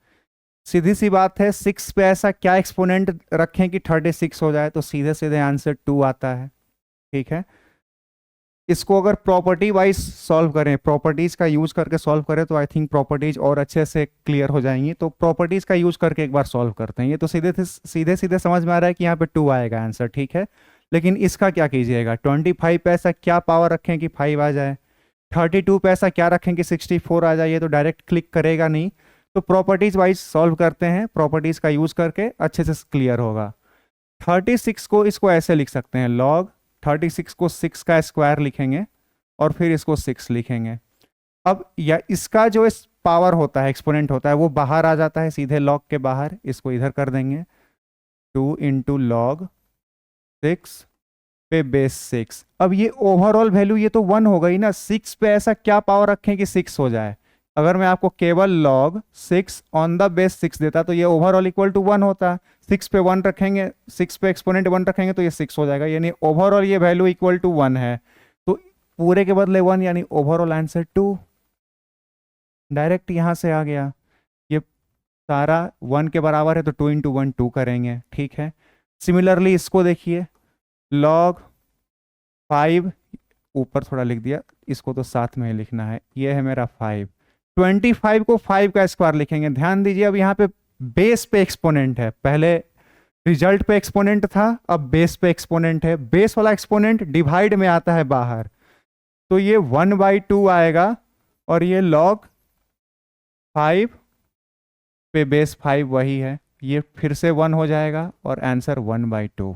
सीधी सी बात है, 6 पे ऐसा क्या एक्सपोनेंट रखें कि 36 हो जाए, तो सीधे सीधे आंसर 2 आता है, ठीक है। इसको अगर प्रॉपर्टी वाइज सॉल्व करें, प्रॉपर्टीज का यूज करके सॉल्व करें, तो आई थिंक प्रॉपर्टीज और अच्छे से क्लियर हो जाएंगी। तो प्रॉपर्टीज का यूज करके एक बार सॉल्व करते हैं। ये तो सीधे सीधे समझ में आ रहा है कि यहाँ पे 2 आएगा आंसर, ठीक है। लेकिन इसका क्या कीजिएगा, 25 पे ऐसा क्या पावर रखें कि 5 आ जाए, 32 पे ऐसा क्या रखें कि 64 आ जाए। ये तो डायरेक्ट क्लिक करेगा नहीं, तो प्रॉपर्टीज वाइज सॉल्व करते हैं, प्रॉपर्टीज का यूज करके अच्छे से क्लियर होगा। 36 को इसको ऐसे लिख सकते हैं, लॉग 36 को 6 का स्क्वायर लिखेंगे और फिर इसको 6 लिखेंगे। अब या इसका जो इस पावर होता है, एक्सपोनेंट होता है, वो बाहर आ जाता है सीधे लॉग के बाहर, इसको इधर कर देंगे, 2 इंटू लॉग 6 पे बेस 6। अब ये ओवरऑल वैल्यू ये तो 1 हो गई ना, 6 पे ऐसा क्या पावर रखें कि 6 हो जाए। अगर मैं आपको केवल लॉग 6 ऑन द बेस 6 देता तो ये ओवरऑल इक्वल टू 1 होता। 6 पे 1 रखेंगे, 6 पे एक्सपोनेंट 1 रखेंगे तो ये 6 हो जाएगा, यानी ओवरऑल ये वैल्यू इक्वल टू 1 है। तो पूरे के बदले 1, यानी ओवरऑल आंसर 2, डायरेक्ट यहां से आ गया। ये सारा 1 के बराबर है तो 2 इंटू 1 2 करेंगे, ठीक है। सिमिलरली इसको देखिए, लॉग 5, ऊपर थोड़ा लिख दिया, इसको तो साथ में ही लिखना है, ये है मेरा 5। 25 को 5 का स्क्वायर लिखेंगे। ध्यान दीजिए, अब यहाँ पे बेस पे एक्सपोनेंट है, पहले रिजल्ट पे एक्सपोनेंट था, अब बेस पे एक्सपोनेंट है। बेस वाला एक्सपोनेंट डिवाइड में आता है बाहर, तो ये 1/2 आएगा, और ये log 5 पे बेस 5 वही है, ये फिर से 1 हो जाएगा और आंसर 1/2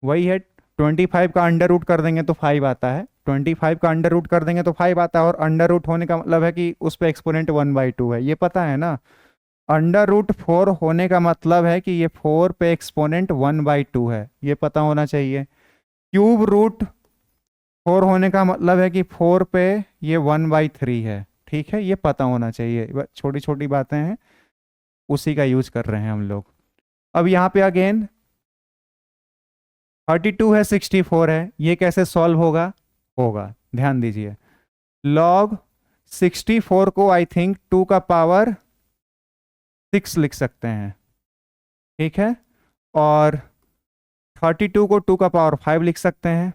वही है। 25 का अंडर रूट कर देंगे तो 5 आता है, 25 का अंडर रूट कर देंगे तो 5 आता है, और अंडर रूट होने का मतलब है कि उस पर एक्सपोनेंट 1/2 है, ये पता है ना। अंडर रूट 4 होने का मतलब है कि ये 4 पे एक्सपोनेंट 1/2 है, ये पता होना चाहिए। क्यूब रूट 4 होने का मतलब है कि 4 पे ये 1/3 है, ठीक है, ये पता होना चाहिए। छोटी छोटी बातें हैं, उसी का यूज कर रहे हैं हम लोग। अब यहाँ पे अगेन 32 है, 64 है, ये कैसे सॉल्व होगा, ध्यान दीजिए। लॉग 64 को आई थिंक 2 का पावर 6 लिख सकते हैं, ठीक है, और 32 को 2 का पावर 5 लिख सकते हैं।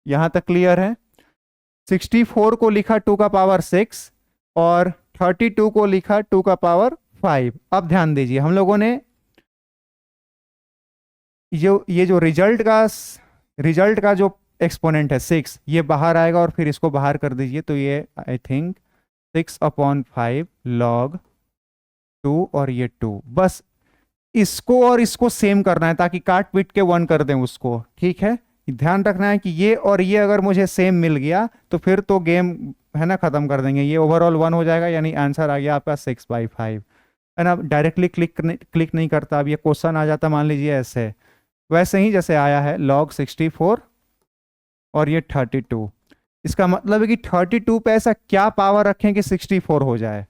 यहां तक क्लियर है। 64 को लिखा 2 का पावर 6 और 32 को लिखा 2 का पावर 5। अब ध्यान दीजिए, हम लोगों ने ये जो रिजल्ट का जो एक्सपोनेंट है 6, ये बाहर आएगा, और फिर इसको बाहर कर दीजिए, तो ये आई थिंक 6/5 log 2 और ये 2, बस इसको और इसको सेम करना है ताकि काट पीट के 1 कर दें उसको, ठीक है। ध्यान रखना है कि ये और ये अगर मुझे सेम मिल गया तो फिर तो गेम है ना, खत्म कर देंगे, ये ओवरऑल 1 हो जाएगा, यानी आंसर आ गया आपका 6/5 है ना। डायरेक्टली क्लिक नहीं करता, अब ये क्वेश्चन आ जाता मान लीजिए ऐसे, वैसे ही जैसे आया है log 64 और ये 32। इसका मतलब है कि 32 पे ऐसा क्या पावर रखें कि 64 हो जाए,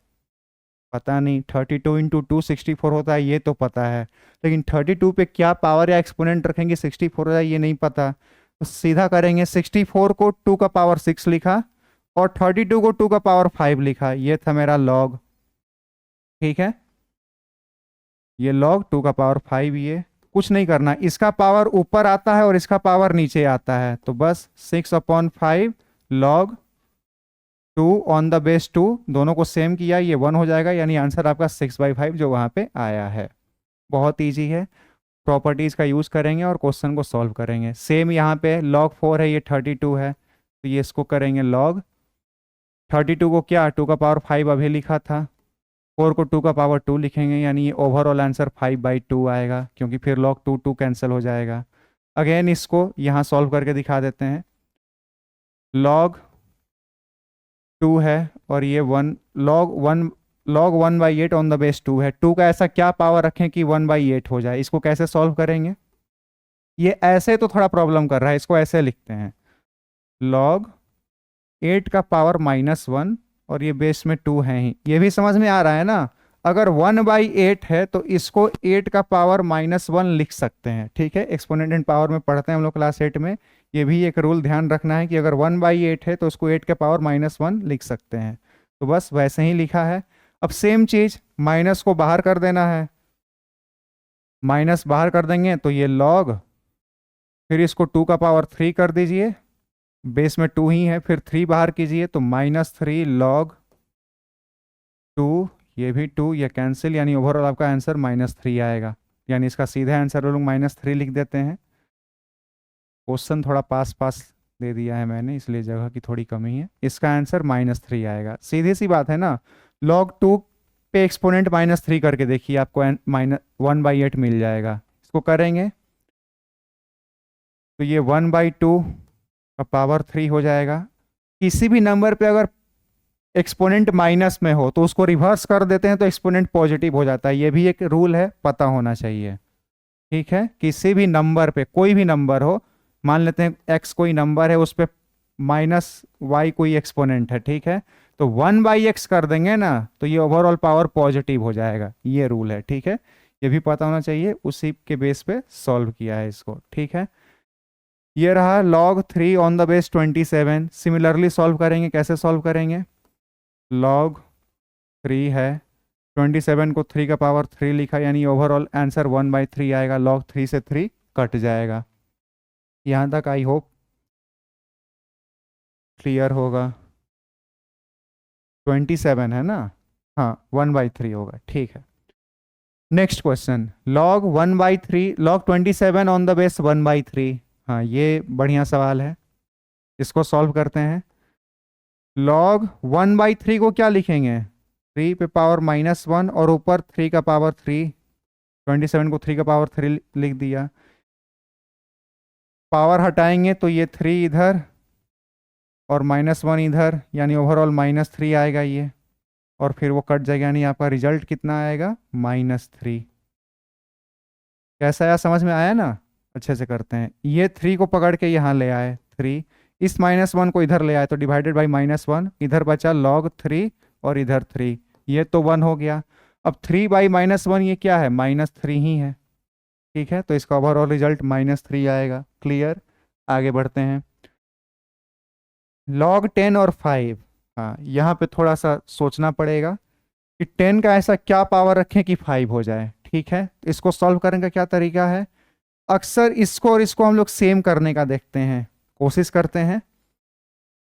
पता नहीं। 32 इंटू 2 64 होता है, ये तो पता है, लेकिन 32 पे क्या पावर या एक्सपोनेंट रखेंगे 64 हो जाए, ये नहीं पता। तो सीधा करेंगे, 64 को 2 का पावर 6 लिखा और 32 को 2 का पावर 5 लिखा, ये था मेरा लॉग, ठीक है। ये log 2 का पावर 5, ये कुछ नहीं करना, इसका पावर ऊपर आता है और इसका पावर नीचे आता है, तो बस 6/5 log 2 ऑन द बेस 2, दोनों को सेम किया, ये 1 हो जाएगा, यानी आंसर आपका 6/5 जो वहां पे आया है। बहुत इजी है, प्रॉपर्टीज का यूज करेंगे और क्वेश्चन को सॉल्व करेंगे। सेम यहाँ पे log 4 है, ये 32 है, तो ये इसको करेंगे log 32 को क्या 2 का पावर 5 अभी लिखा था, 4 को 2 का पावर 2 लिखेंगे, यानी ये ओवरऑल आंसर 5/2 आएगा, क्योंकि फिर log 2 2 कैंसिल हो जाएगा। अगेन इसको यहाँ सॉल्व करके दिखा देते हैं। log 2 है और ये log 1/8 ऑन द बेस 2 है। 2 का ऐसा क्या पावर रखें कि 1/8 हो जाए। इसको कैसे सॉल्व करेंगे? ये ऐसे तो थोड़ा प्रॉब्लम कर रहा है, इसको ऐसे लिखते हैं log 8 का पावर -1 और ये बेस में 2 है ही। ये भी समझ में आ रहा है ना? अगर 1/8 है तो इसको 8 का पावर -1 लिख सकते हैं, ठीक है। एक्सपोनेंट एंड पावर में पढ़ते हैं हम लोग क्लास 8 में। ये भी एक रूल ध्यान रखना है कि अगर 1/8 है तो उसको 8 के पावर -1 लिख सकते हैं। तो बस वैसे ही लिखा है। अब सेम चीज माइनस को बाहर कर देना है। माइनस बाहर कर देंगे तो ये log, फिर इसको 2 का पावर 3 कर दीजिए, बेस में 2 ही है, फिर 3 बाहर कीजिए तो -3 log 2, ये भी 2, ये कैंसिल, यानी ओवरऑल आपका आंसर -3 आएगा। यानी इसका सीधा आंसर लोग -3 लिख देते हैं। क्वेश्चन थोड़ा पास पास दे दिया है मैंने, इसलिए जगह की थोड़ी कमी है। इसका आंसर -3 आएगा। सीधी सी बात है ना। log 2 पे एक्सपोनेंट -3 करके देखिए, आपको -1/8 मिल जाएगा। इसको करेंगे तो ये 1/2 का पावर 3 हो जाएगा। किसी भी नंबर पे अगर एक्सपोनेंट माइनस में हो तो उसको रिवर्स कर देते हैं तो एक्सपोनेंट पॉजिटिव हो जाता है। ये भी एक रूल है, पता होना चाहिए, ठीक है। किसी भी नंबर पे, कोई भी नंबर हो, मान लेते हैं x कोई नंबर है, उस पर -y कोई एक्सपोनेंट है, ठीक है, तो 1/x कर देंगे ना तो ये ओवरऑल पावर पॉजिटिव हो जाएगा। ये रूल है, ठीक है। ये भी पता होना चाहिए, उसी के बेस पे सॉल्व किया है इसको, ठीक है। ये रहा log 3 on the base 27। Similarly solve करेंगे। कैसे सॉल्व करेंगे? log 3 है, 27 को 3 का पावर 3 लिखा, यानी ओवरऑल आंसर 1/3 आएगा। log 3 से 3 कट जाएगा। यहाँ तक आई होप क्लियर होगा। 27 है ना? हाँ, 1/3 होगा, ठीक है। Next question, log 1/3, log 27 on the base 1/3। हाँ, ये बढ़िया सवाल है, इसको सॉल्व करते हैं। log 1/3 को क्या लिखेंगे? 3 पे पावर -1 और ऊपर 3 का पावर 3। 27 को 3 का पावर 3 लिख दिया। पावर हटाएंगे तो ये 3 इधर और -1 इधर, यानी ओवरऑल -3 आएगा ये, और फिर वो कट जाएगा, यानी आपका रिजल्ट कितना आएगा? -3। कैसा आया? समझ में आया ना? अच्छे से करते हैं। ये 3 को पकड़ के यहाँ ले आए, 3, इस -1 को इधर ले आए तो डिवाइडेड बाई -1, इधर बचा log 3 और इधर 3, ये तो 1 हो गया। अब 3/-1 ये क्या है? -3 ही है, ठीक है। तो इसका ओवरऑल रिजल्ट -3 आएगा। क्लियर? आगे बढ़ते हैं। log 10 और 5, हाँ, यहाँ पे थोड़ा सा सोचना पड़ेगा कि 10 का ऐसा क्या पावर रखें कि 5 हो जाए, ठीक है। इसको सॉल्व करने का क्या तरीका है? अक्सर इसको और इसको हम लोग सेम करने का देखते हैं, कोशिश करते हैं।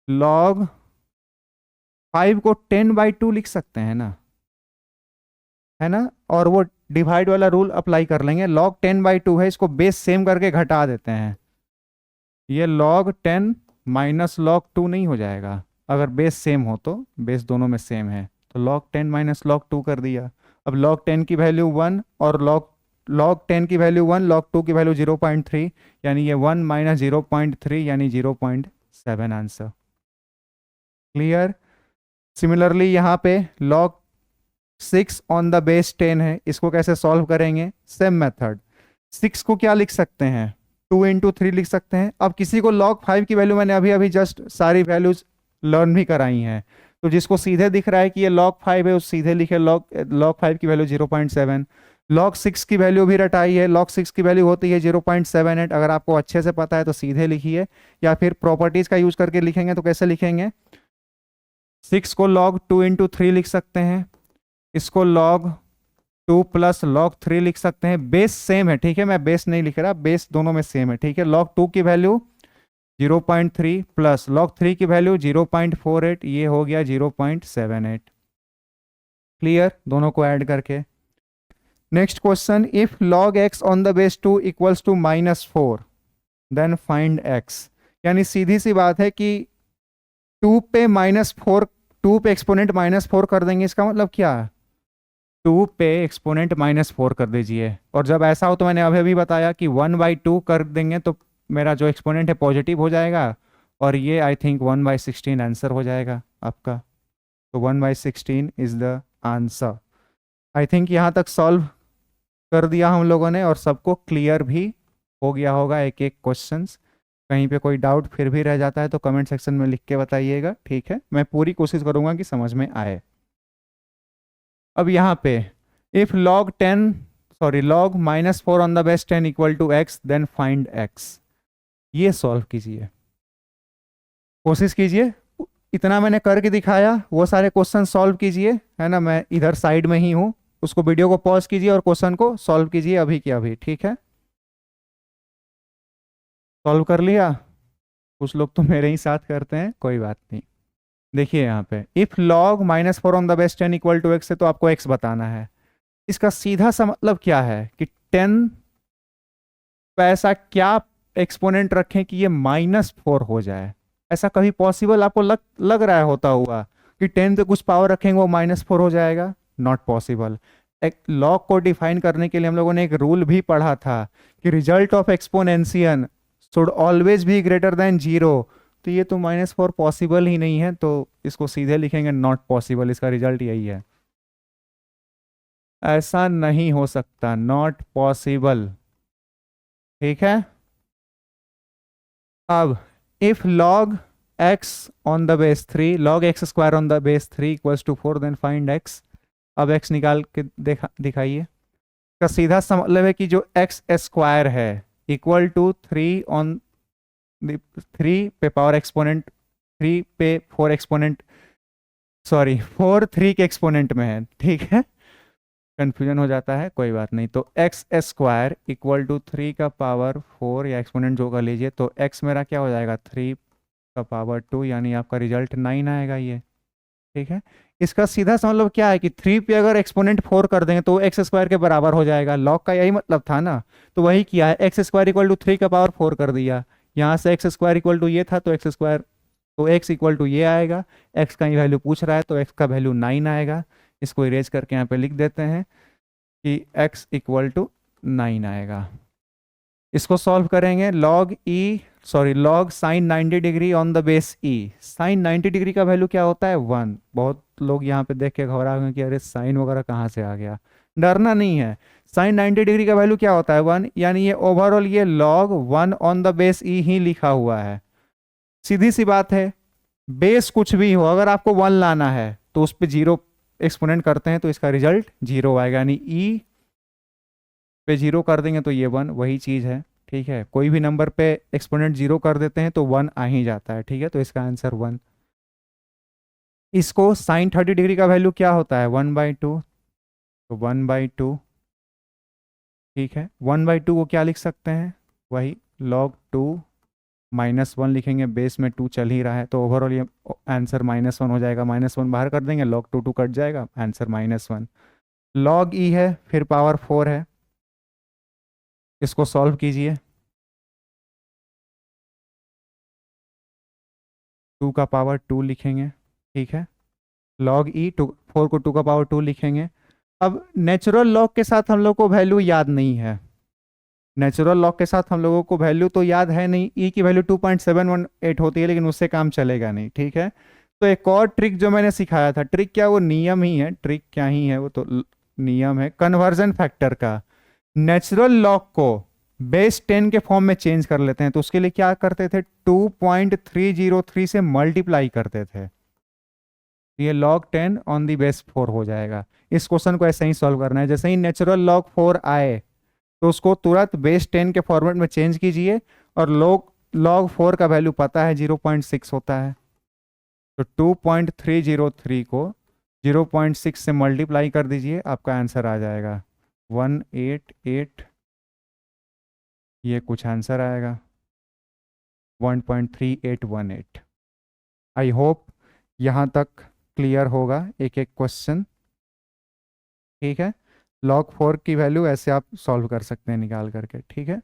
log 5 को 10/2 लिख सकते हैं ना, है ना, और वो डिवाइड वाला रूल अप्लाई कर लेंगे। log 10/2 है, इसको बेस सेम करके घटा देते हैं। ये log 10 माइनस log 2 नहीं हो जाएगा? अगर बेस सेम हो तो, बेस दोनों में सेम है तो log 10 माइनस log 2 कर दिया। अब log 10 की वैल्यू 1 और log 10 की वैल्यू 1, log 2 की वैल्यू 0.3, यानी ये 1 माइनस 0.3 यानी 0.7 आंसर। क्लियर? सिमिलरली यहाँ पे log 6 ऑन द बेस 10 है, इसको कैसे सॉल्व करेंगे? Same method. 6 को क्या लिख सकते हैं? 2 × 3 लिख सकते हैं। अब किसी को log 5 की वैल्यू, मैंने अभी अभी जस्ट सारी वैल्यूज लर्न भी कराई हैं, तो जिसको सीधे दिख रहा है कि ये log 5 है, उस सीधे लिखे log 5 की वैल्यू 0.7। log 6 की वैल्यू भी रटाई है, log 6 की वैल्यू होती है 0.78। अगर आपको अच्छे से पता है तो सीधे लिखिए, या फिर प्रॉपर्टीज का यूज करके लिखेंगे तो कैसे लिखेंगे? 6 को log 2 × 3 लिख सकते हैं, इसको log 2 प्लस log 3 लिख सकते हैं। बेस सेम है, ठीक है, मैं बेस नहीं लिख रहा, बेस दोनों में सेम है, ठीक है। log 2 की वैल्यू 0.3 प्लस log 3 की वैल्यू 0.48, ये हो गया 0.78। क्लियर? दोनों को ऐड करके। Next question, if log x on the base 2 equals to -4 then find x। यानी सीधी सी बात है कि 2 पे -4, 2 पे एक्सपोनेंट -4 कर देंगे, इसका मतलब क्या है? 2 पे एक्सपोनेंट -4 कर दीजिए, और जब ऐसा हो तो मैंने अभी अभी बताया कि 1/2 कर देंगे तो मेरा जो एक्सपोनेंट है पॉजिटिव हो जाएगा, और ये आई थिंक 1/16 आंसर हो जाएगा आपका। तो 1/16 is the answer. I think यहाँ तक सॉल्व कर दिया हम लोगों ने, और सबको क्लियर भी हो गया होगा एक एक क्वेश्चंस। कहीं पे कोई डाउट फिर भी रह जाता है तो कमेंट सेक्शन में लिख के बताइएगा, ठीक है? मैं पूरी कोशिश करूंगा कि समझ में आए। अब यहाँ पे if log -4 on the base 10 equal to x, then find x। ये सॉल्व कीजिए, कोशिश कीजिए। इतना मैंने करके दिखाया, वो सारे क्वेश्चन सॉल्व कीजिए, है ना? मैं इधर साइड में ही हूँ, उसको वीडियो को पॉज कीजिए और क्वेश्चन को सॉल्व कीजिए अभी के अभी, ठीक है? सॉल्व कर लिया? कुछ लोग तो मेरे ही साथ करते हैं, कोई बात नहीं। देखिए यहाँ पे if log -4 on the base 10 equal to x है, तो आपको x बताना है। इसका सीधा सा मतलब क्या है कि 10 पे ऐसा क्या एक्सपोनेंट रखें कि ये -4 हो जाए? ऐसा कभी पॉसिबल आपको लग रहा है होता हुआ कि 10 पे कुछ पावर रखेंगे वो -4 हो जाएगा? Not possible. एक लॉग को डिफाइन करने के लिए हम लोगों ने एक रूल भी पढ़ा था कि result of exponential should always be greater than 0। तो ये तो -4 पॉसिबल ही नहीं है, तो इसको सीधे लिखेंगे नॉट पॉसिबल। इसका रिजल्ट यही है, ऐसा नहीं हो सकता, नॉट पॉसिबल, ठीक है? अब if log x on the base 3, log x² on the base 3 equals to 4, then find x। अब x निकाल के दिखाइए। का सीधा सा मतलब है कि जो x² है इक्वल टू 3 ऑन 3 पे पावर एक्सपोनेंट 3 पे 4 एक्सपोनेंट, सॉरी 4 3 के एक्सपोनेंट में है, ठीक है? कंफ्यूजन हो जाता है, कोई बात नहीं। तो x² इक्वल टू 3 का पावर 4 या एक्सपोनेंट जो का लीजिए, तो x मेरा क्या हो जाएगा 3 का पावर 2, यानी आपका रिजल्ट 9 आएगा ये, ठीक है? इसका सीधा सा मतलब क्या है कि 3 पे अगर एक्सपोनेंट 4 कर देंगे तो x² के बराबर हो जाएगा। लॉग का यही मतलब था ना, तो वही किया है, x² इक्वल टू 3 का पावर 4 कर दिया। यहाँ से x² इक्वल टू ये था, तो x इक्वल टू ये आएगा। x का ही वैल्यू पूछ रहा है तो x का वैल्यू 9 आएगा। इसको इरेज करके यहाँ पे लिख देते हैं कि x इक्वल टू 9 आएगा। इसको सॉल्व करेंगे, log sine 90 degree on the base e। Sine 90 degree का वैल्यू क्या होता है 1। बहुत लोग यहाँ पे देख के घबरा गए कि अरे साइन वगैरह कहाँ से आ गया। डरना नहीं है, साइन 90 डिग्री का वैल्यू क्या होता है 1, यानी ये ओवरऑल ये log 1 on the base e ही लिखा हुआ है। सीधी सी बात है, बेस कुछ भी हो, अगर आपको 1 लाना है तो उस पर 0 एक्सपोनेंट करते हैं तो इसका रिजल्ट 0 आएगा, यानी e पे 0 कर देंगे तो ये 1, वही चीज़ है, ठीक है? कोई भी नंबर पे एक्सपोनेंट 0 कर देते हैं तो 1 आ ही जाता है, ठीक है? तो इसका आंसर 1। इसको साइन 30 डिग्री का वैल्यू क्या होता है 1/2, तो 1/2, ठीक है? 1/2 को क्या लिख सकते हैं, वही log 2 -1 लिखेंगे, बेस में 2 चल ही रहा है, तो ओवरऑल ये आंसर -1 हो जाएगा। -1 बाहर कर देंगे, log 2 कट जाएगा, आंसर -1। log e है, फिर पावर 4 है, इसको सॉल्व कीजिए। 2 का पावर 2 लिखेंगे, ठीक है? log e 4 को 2 का पावर 2 लिखेंगे। अब नेचुरल लॉग के साथ हम लोग को वैल्यू याद नहीं है, नेचुरल लॉग के साथ हम लोगों को वैल्यू तो याद है नहीं। e की वैल्यू 2.718 होती है, लेकिन उससे काम चलेगा नहीं, ठीक है? तो एक और ट्रिक जो मैंने सिखाया था, ट्रिक क्या, वो नियम ही है, ट्रिक क्या ही है, वो तो नियम है कन्वर्जन फैक्टर का। नेचुरल लॉग को बेस 10 के फॉर्म में चेंज कर लेते हैं, तो उसके लिए क्या करते थे, 2.303 से मल्टीप्लाई करते थे, ये log 10 ऑन दी बेस 4 हो जाएगा। इस क्वेश्चन को ऐसे ही सॉल्व करना है, जैसे ही नेचुरल log 4 आए तो उसको तुरंत बेस 10 के फॉर्मेट में चेंज कीजिए, और log 4 का वैल्यू पता है 0.6 होता है, तो 2.303 को 0.6 से मल्टीप्लाई कर दीजिए, आपका आंसर आ जाएगा 188, ये कुछ आंसर आएगा 1.3818। आई होप यहाँ तक क्लियर होगा एक एक क्वेश्चन, ठीक है? log 4 की वैल्यू ऐसे आप सॉल्व कर सकते हैं निकाल करके, ठीक है?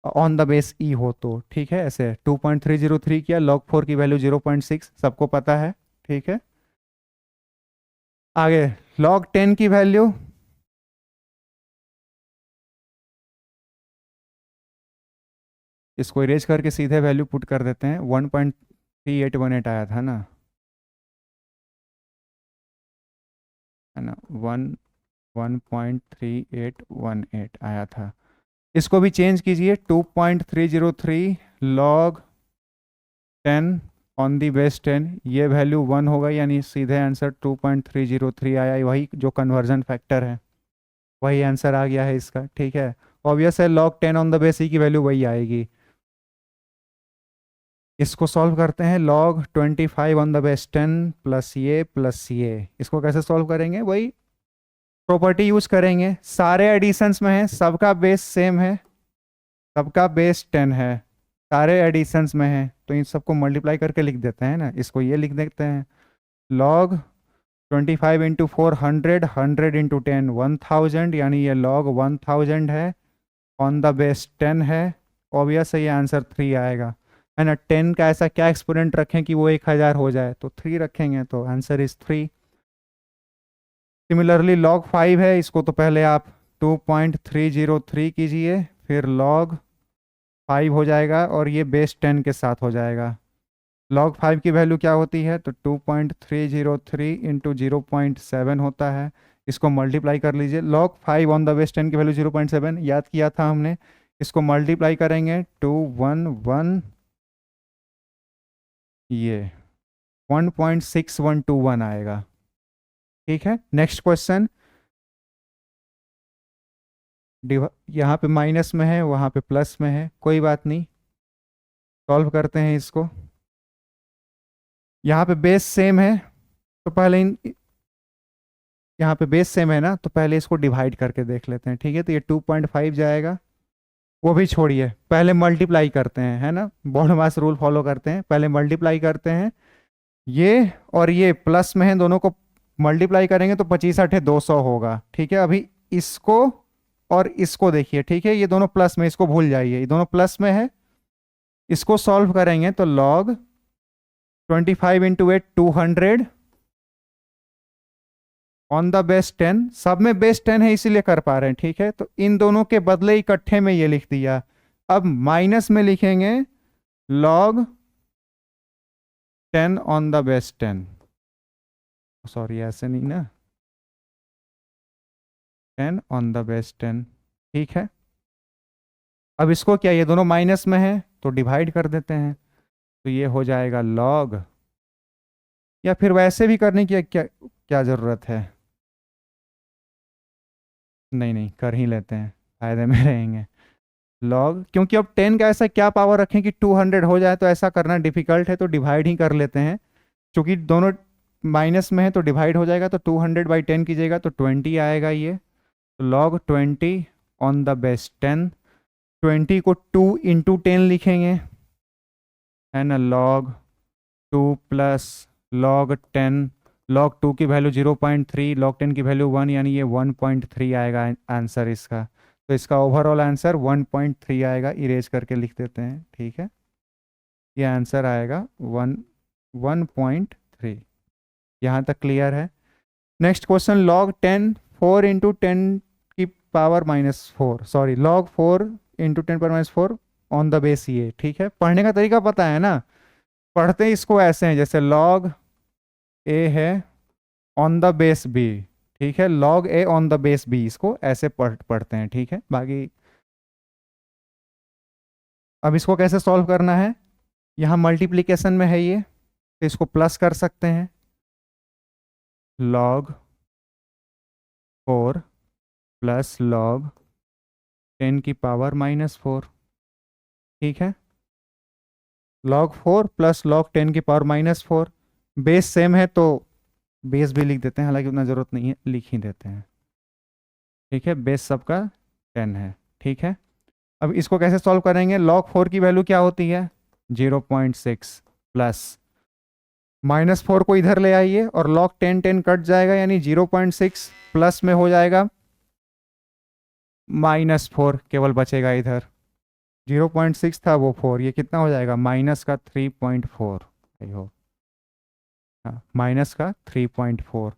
ऑन द बेस ई हो तो, ठीक है? ऐसे 2.303 किया, log 4 की वैल्यू 0.6 सबको पता है, ठीक है? आगे log 10 की वैल्यू, इसको इरेज करके सीधे वैल्यू पुट कर देते हैं, 1.3818 आया था ना, है ना, 1.3818 आया था। इसको भी चेंज कीजिए, 2.303 log 10 ऑन दी बेस 10, ये वैल्यू 1 होगा, यानी सीधे आंसर 2.303 आया, वही जो कन्वर्जन फैक्टर है, वही आंसर आ गया है इसका। ठीक है, ऑब्वियस है, log 10 ऑन द बेस ई की वैल्यू वही आएगी। इसको सॉल्व करते हैं, log 25 on the base 10 plus ये, इसको कैसे सॉल्व करेंगे, वही प्रॉपर्टी यूज करेंगे, सारे एडिशंस में है, सबका बेस सेम है, सबका बेस 10 है, सारे एडिशंस में है, तो इन सबको मल्टीप्लाई करके लिख देते हैं ना, इसको ये लिख देते हैं, log 25 इंटू 400, 100 इंटू 10 1000, यानी ये log 1000 है, ऑन द बेस 10 है, ऑब्वियस है ये आंसर 3 आएगा, है ना। 10 का ऐसा क्या एक्सपोनेंट रखें कि वो 1000 हो जाए, तो 3 रखेंगे, तो आंसर इज 3। सिमिलरली log 5 है, इसको तो पहले आप 2.303 कीजिए, फिर log 5 हो जाएगा, और ये बेस 10 के साथ हो जाएगा। log 5 की वैल्यू क्या होती है, तो 2.303 इंटू 0.7 होता है, इसको मल्टीप्लाई कर लीजिए, log 5 ऑन द बेस 10 की वैल्यू 0.7 याद किया था हमने, इसको मल्टीप्लाई करेंगे 211, ये 1.6121 आएगा। ठीक है, नेक्स्ट क्वेश्चन, यहाँ पे माइनस में है, वहाँ पे प्लस में है, कोई बात नहीं, सॉल्व करते हैं इसको। यहाँ पे बेस सेम है, तो पहले यहाँ पे बेस सेम है ना, तो पहले इसको डिवाइड करके देख लेते हैं। ठीक है, तो ये 2.5 जाएगा, वो भी छोड़िए, पहले मल्टीप्लाई करते हैं, है ना, बॉड मास रूल फॉलो करते हैं, पहले मल्टीप्लाई करते हैं, ये और ये प्लस में है, दोनों को मल्टीप्लाई करेंगे तो 25 8 200 होगा। ठीक है, अभी इसको और इसको देखिए, ठीक है, ये दोनों प्लस में, इसको भूल जाइए, ये दोनों प्लस में है, इसको सॉल्व करेंगे तो log 25 into 8 200 on the base 10, सब में बेस 10 है इसीलिए कर पा रहे हैं। ठीक है, तो इन दोनों के बदले इकट्ठे में ये लिख दिया, अब माइनस में लिखेंगे log 10 on the base 10, sorry ऐसे नहीं ना, 10 ऑन द बेस 10। ठीक है, अब इसको क्या, ये दोनों माइनस में है तो डिवाइड कर देते हैं, तो ये हो जाएगा log, या फिर वैसे भी करने की क्या क्या ज़रूरत है, नहीं नहीं कर ही लेते हैं, फायदे में रहेंगे। log, क्योंकि अब 10 का ऐसा क्या पावर रखें कि 200 हो जाए, तो ऐसा करना डिफिकल्ट है, तो डिवाइड ही कर लेते हैं, क्योंकि दोनों माइनस में है तो डिवाइड हो जाएगा, तो 200/10 कीजिएगा तो 20 आएगा ये, तो log 20 ऑन द बेस 10, 20 को 2 इंटू 10 लिखेंगे, है ना, log 2 प्लस log 10, log 2 की वैल्यू 0.3, log 10 की वैल्यू 1, यानी ये 1.3 आएगा आंसर इसका, तो इसका ओवरऑल आंसर 1.3 आएगा, इरेज करके लिख देते हैं। ठीक है, ये आंसर आएगा 1.3। यहाँ तक क्लियर है। नेक्स्ट क्वेश्चन, log 10 4 इंटू 10 की power -4, sorry log 4 into 10 power -4 on the base ये। ठीक है, पढ़ने का तरीका पता है ना, पढ़ते इसको ऐसे हैं, जैसे log a है ऑन द बेस b, ठीक है, log a on the base b, इसको ऐसे पढ़ते हैं। ठीक है, बाकी अब इसको कैसे सॉल्व करना है, यहाँ मल्टीप्लिकेशन में है ये, तो इसको प्लस कर सकते हैं, log 4 प्लस log 10 की पावर -4। ठीक है, log 4 प्लस log 10 की पावर -4, बेस सेम है तो बेस भी लिख देते हैं, हालांकि उतना ज़रूरत नहीं है, लिख ही देते हैं। ठीक है, बेस सबका 10 है। ठीक है, अब इसको कैसे सॉल्व करेंगे, log 4 की वैल्यू क्या होती है 0.6, प्लस -4 को इधर ले आइए, और log 10 कट जाएगा, यानी 0.6 प्लस में हो जाएगा -4, केवल बचेगा इधर, 0.6 था वो 4, ये कितना हो जाएगा माइनस का 3.4, आई होप, हाँ माइनस का 3.4।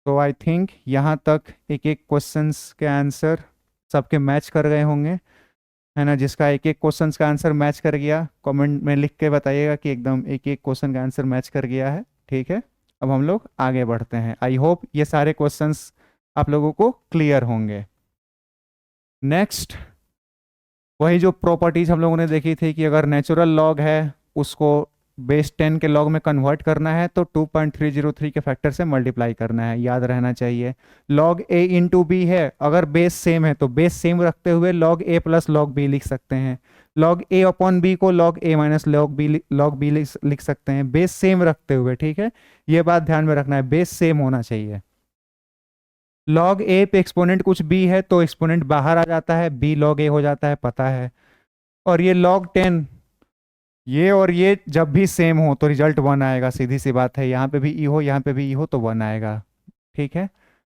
तो आई थिंक यहाँ तक एक एक क्वेश्चंस के आंसर सबके मैच कर गए होंगे, है ना। जिसका एक एक क्वेश्चंस का आंसर मैच कर गया कमेंट में लिख के बताइएगा कि एकदम एक एक क्वेश्चन का आंसर मैच कर गया है, ठीक है। अब हम लोग आगे बढ़ते हैं। आई होप ये सारे क्वेश्चंस आप लोगों को क्लियर होंगे। नेक्स्ट, वही जो प्रॉपर्टीज हम लोगों ने देखी थी कि अगर नेचुरल लॉग है उसको बेस 10 के लॉग में कन्वर्ट करना है तो 2.303 के फैक्टर से मल्टीप्लाई करना है, याद रहना चाहिए। लॉग ए इंटू बी है, अगर बेस सेम है तो बेस सेम रखते हुए लॉग ए प्लस लॉग बी लिख सकते हैं। लॉग ए अपॉन बी को लॉग ए माइनस लॉग बी लिख सकते हैं, बेस सेम रखते हुए, ठीक है। ये बात ध्यान में रखना है, बेस सेम होना चाहिए। लॉग ए पे एक्सपोनेंट कुछ बी है तो एक्सपोनेंट बाहर आ जाता है, बी लॉग ए हो जाता है, पता है। और ये लॉग 10, ये और ये जब भी सेम हो तो रिजल्ट 1 आएगा, सीधी सी बात है। यहाँ पे भी ई हो, यहाँ पे भी ई हो तो 1 आएगा, ठीक है।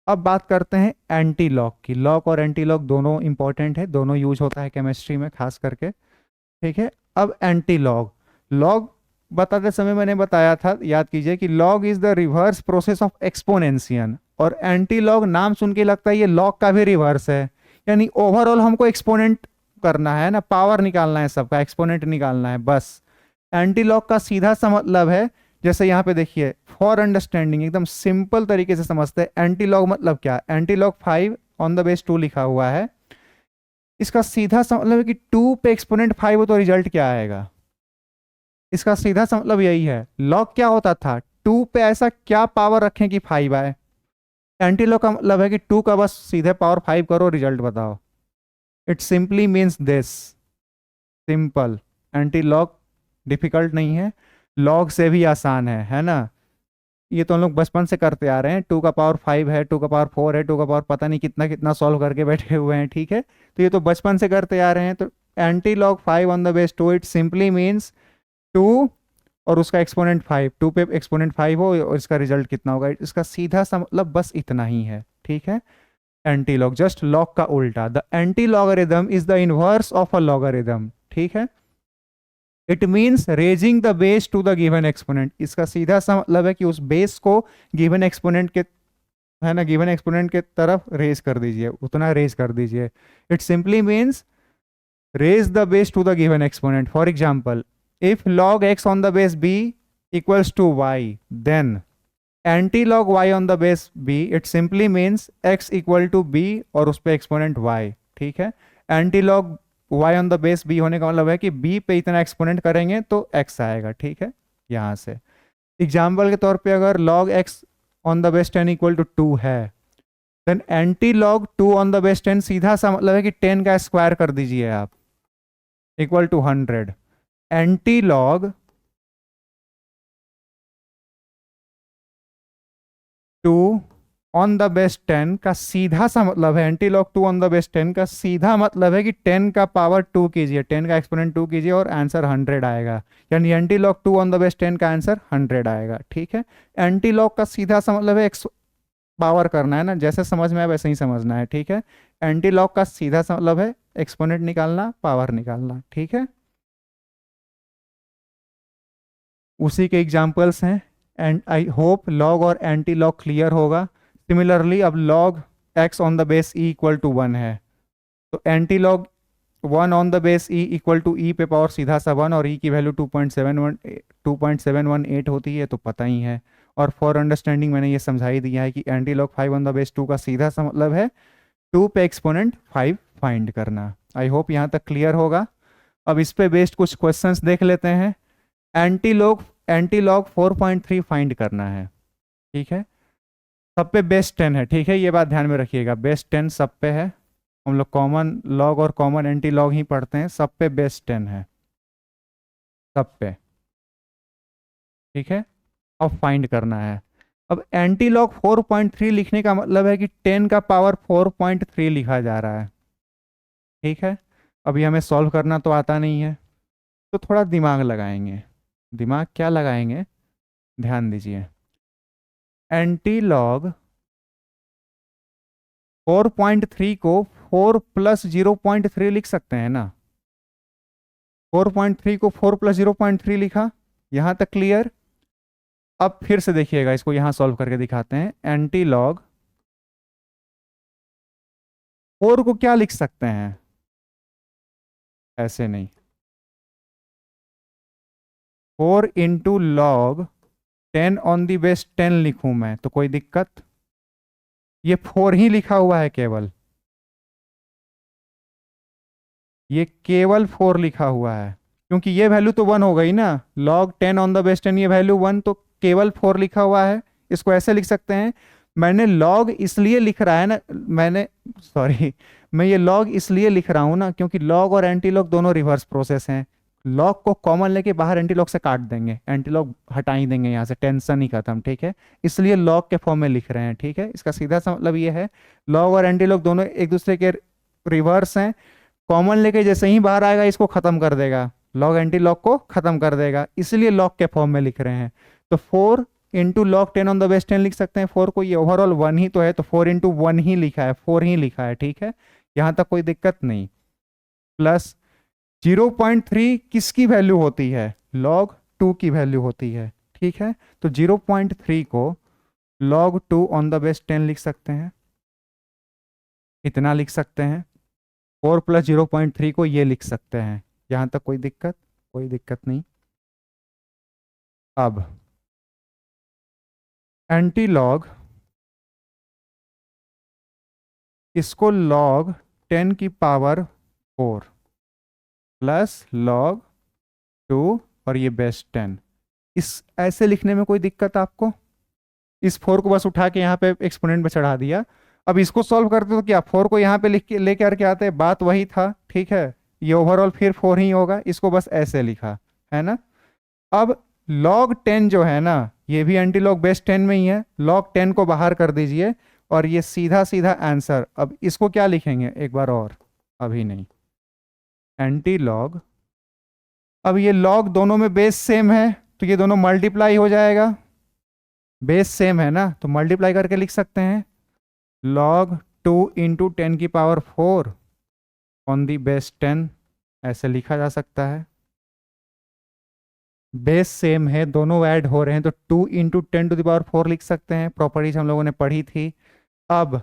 अब बात करते हैं एंटी लॉग की। लॉग और एंटी लॉग दोनों इंपॉर्टेंट है, दोनों यूज होता है केमिस्ट्री में खास करके, ठीक है। अब एंटी लॉग, लॉग बताते समय मैंने बताया था, याद कीजिए कि log is the reverse process of exponential, और एंटी लॉग नाम सुन के लगता है ये लॉग का भी रिवर्स है, यानी ओवरऑल हमको एक्सपोनेंट करना है ना, पावर निकालना है, सबका एक्सपोनेंट निकालना है बस। एंटी लॉग का सीधा सा मतलब है, जैसे यहाँ पे देखिए, फॉर अंडरस्टैंडिंग एकदम सिंपल तरीके से समझते हैं एंटी लॉग मतलब क्या। Anti log 5 on the base 2 लिखा हुआ है, इसका सीधा सा मतलब है कि 2 पे एक्सपोनेंट 5 हो तो रिजल्ट क्या आएगा। इसका सीधा सा मतलब यही है। लॉग क्या होता था, 2 पे ऐसा क्या पावर रखें कि 5 आए। एंटी लॉग का मतलब है कि 2 का बस सीधे पावर 5 करो, रिजल्ट बताओ। It simply means this, simple. Anti log difficult नहीं है, लॉग से भी आसान है ना। ये तो हम लोग बचपन से करते आ रहे हैं, 2 का पावर 5 है, 2 का पावर 4 है, 2 का पावर पता नहीं कितना कितना सॉल्व करके बैठे हुए हैं, ठीक है। तो ये तो बचपन से करते आ रहे हैं। तो anti log 5 on the base 2 it simply means 2 और उसका एक्सपोनेंट 5, 2 पे एक्सपोनेंट 5 हो और इसका रिजल्ट कितना होगा। इसका सीधा सा मतलब बस इतना ही है, ठीक है। एंटी लॉग जस्ट लॉग का उल्टा। The anti logarithm is the inverse of a logarithm, ठीक है। It means raising the base to the given exponent. इसका सीधा सा मतलब है कि उस बेस को गिवन एक्सपोनेंट के, है ना, गिवन एक्सपोनेंट के तरफ रेज कर दीजिए, उतना रेज कर दीजिए। It simply means raise the base to the given exponent. For example, if log x on the base b equals to y, then anti-log y on the base b, it simply means x equal to b और उस पे exponent y, ठीक है। anti-log y on the base b होने का मतलब है कि b पे इतना एक्सपोनेंट करेंगे तो x आएगा, ठीक है। यहाँ से एग्जाम्पल के तौर पे अगर log x on the base 10 equal to 2 है, then anti-log 2 on the base 10 सीधा सा मतलब है कि 10 का स्क्वायर कर दीजिए आप, equal to 100। Anti log 2 on the base 10 का सीधा सा मतलब है, anti log 2 on the base 10 का सीधा मतलब है कि 10 का पावर 2 कीजिए, 10 का एक्सपोनेंट 2 कीजिए और आंसर 100 आएगा। यानी anti log 2 on the base 10 का आंसर 100 आएगा, ठीक है। एंटी लॉग का सीधा सा मतलब है एक्स पावर करना है ना, जैसे समझ में आए वैसे ही समझना है, ठीक है। एंटी लॉग का सीधा सा मतलब है एक्सपोनेंट निकालना, पावर निकालना, ठीक है। उसी के एग्जाम्पल्स हैं एंड आई होप लॉग और एंटी लॉग क्लियर होगा। सिमिलरली अब log x on the base e equal to 1 है, तो anti log 1 on the base e equal to e पे पावर सीधा सा 1 और ई की वैल्यू 2.718 होती है, तो पता ही है। और फॉर अंडरस्टैंडिंग मैंने ये समझा ही दिया है कि anti log 5 on the base 2 का सीधा सा मतलब है 2 पे एक्सपोनेंट 5 फाइंड करना। आई होप यहाँ तक क्लियर होगा। अब इस पे बेस्ड कुछ क्वेश्चंस देख लेते हैं। एंटी लॉग 4.3 फाइंड करना है, ठीक है। सब पे बेस 10 है, ठीक है, ये बात ध्यान में रखिएगा, बेस 10 सब पे है। हम लोग कॉमन लॉग और कॉमन एंटी लॉग ही पढ़ते हैं, सब पे बेस 10 है, सब पे, ठीक है। अब फाइंड करना है। अब एंटी लॉग 4.3 लिखने का मतलब है कि 10 का पावर 4.3 लिखा जा रहा है, ठीक है। अभी हमें सॉल्व करना तो आता नहीं है, तो थोड़ा दिमाग लगाएंगे। दिमाग क्या लगाएंगे, ध्यान दीजिए। एंटी लॉग 4.3 को 4 प्लस 0.3 लिख सकते हैं ना। 4.3 को 4 प्लस 0.3 लिखा, यहां तक क्लियर। अब फिर से देखिएगा, इसको यहाँ सॉल्व करके दिखाते हैं। एंटी लॉग 4 को क्या लिख सकते हैं, ऐसे नहीं, 4 into log 10 on the base 10 लिखूं मैं तो कोई दिक्कत? ये 4 ही लिखा हुआ है केवल, ये केवल 4 लिखा हुआ है, क्योंकि ये वैल्यू तो 1 हो गई ना, log 10 ऑन द बेस 10 ये वैल्यू 1, तो केवल 4 लिखा हुआ है। इसको ऐसे लिख सकते हैं, मैंने log इसलिए लिख रहा है ना, मैंने सॉरी मैं ये log इसलिए लिख रहा हूं ना क्योंकि log और एंटी लॉग दोनों रिवर्स प्रोसेस हैं। log को कॉमन लेके बाहर एंटी लॉग से काट देंगे, एंटी लॉग हटा ही देंगे यहाँ से, टेंशन ही खत्म, ठीक है। इसलिए log के फॉर्म में लिख रहे हैं, ठीक है। इसका सीधा सा मतलब ये है, log और एंटी लॉग दोनों एक दूसरे के रिवर्स हैं, कॉमन लेके जैसे ही बाहर आएगा इसको खत्म कर देगा, लॉग एंटी लॉग को खत्म कर देगा, इसलिए लॉग के फॉर्म में लिख रहे हैं। तो 4 into log 10 on the base 10 लिख सकते हैं। 4 को, ये ओवरऑल 1 ही तो है, तो 4 इंटू 1 ही लिखा है, 4 ही लिखा है, ठीक है, यहां तक कोई दिक्कत नहीं। प्लस 0.3 किसकी वैल्यू होती है, लॉग 2 की वैल्यू होती है, ठीक है। तो 0.3 को log 2 ऑन द बेस 10 लिख सकते हैं, इतना लिख सकते हैं। 4 प्लस 0.3 को ये लिख सकते हैं, यहां तक कोई दिक्कत? कोई दिक्कत नहीं। अब एंटी लॉग, इसको log 10 की पावर 4 प्लस log 2 और ये बेस 10, इस ऐसे लिखने में कोई दिक्कत आपको? इस 4 को बस उठा के यहाँ पे एक्सपोनेंट में चढ़ा दिया। अब इसको सॉल्व करते तो क्या 4 को यहाँ पे लिख के लेके करके आते, बात वही था, ठीक है। ये ओवरऑल फिर 4 ही होगा, इसको बस ऐसे लिखा है ना। अब log 10 जो है ना, ये भी एंटी लॉग बेस 10 में ही है, log 10 को बाहर कर दीजिए और ये सीधा सीधा आंसर। अब इसको क्या लिखेंगे एक बार और, अभी नहीं, एंटी लॉग, अब ये log दोनों में बेस सेम है तो ये दोनों मल्टीप्लाई हो जाएगा, बेस सेम है ना तो मल्टीप्लाई करके लिख सकते हैं। log 2 इंटू 10 की पावर 4 ऑन दी बेस 10, ऐसे लिखा जा सकता है। बेस सेम है, दोनों ऐड हो रहे हैं तो 2 इंटू 10 टू द पावर 4 लिख सकते हैं, प्रॉपर्टीज हम लोगों ने पढ़ी थी। अब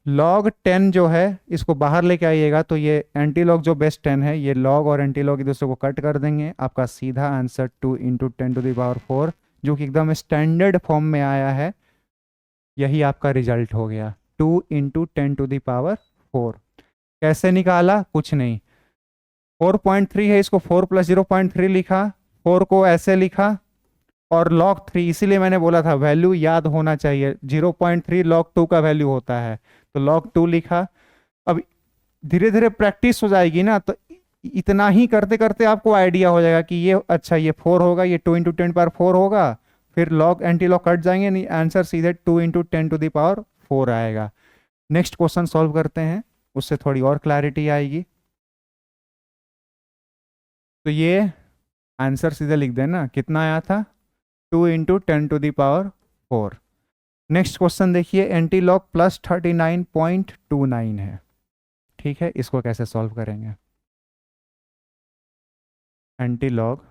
log 10 जो है इसको बाहर लेके आइएगा तो ये एंटी लॉग जो बेस 10 है, ये log और एंटी लॉग एक दूसरे को कट कर देंगे, आपका सीधा answer 2 into 10 to the power 4, जो कि एकदम स्टैंडर्ड फॉर्म में आया है, यही आपका रिजल्ट हो गया, 2 इंटू 10 टू द पावर 4। कैसे निकाला, कुछ नहीं, 4.3 है, इसको 4 प्लस 0.3 लिखा, 4 को ऐसे लिखा और log 3, इसीलिए मैंने बोला था वैल्यू याद होना चाहिए, 0.3 log 2 का वैल्यू होता है, तो log 2 लिखा। अब धीरे धीरे प्रैक्टिस हो जाएगी ना तो इतना ही करते करते आपको आइडिया हो जाएगा कि ये अच्छा ये 4 होगा, ये 2 इंटू 10 पावर 4 होगा, फिर log एंटी लॉग कट जाएंगे, नहीं आंसर सीधे 2 इंटू 10 टू द पावर 4 आएगा। नेक्स्ट क्वेश्चन सॉल्व करते हैं, उससे थोड़ी और क्लैरिटी आएगी। तो ये आंसर सीधे लिख देना, कितना आया था, 2 into 10 to the power 4। Next question देखिए, एंटी लॉग प्लस 39.29 है, ठीक है, इसको कैसे सॉल्व करेंगे। एंटी लॉग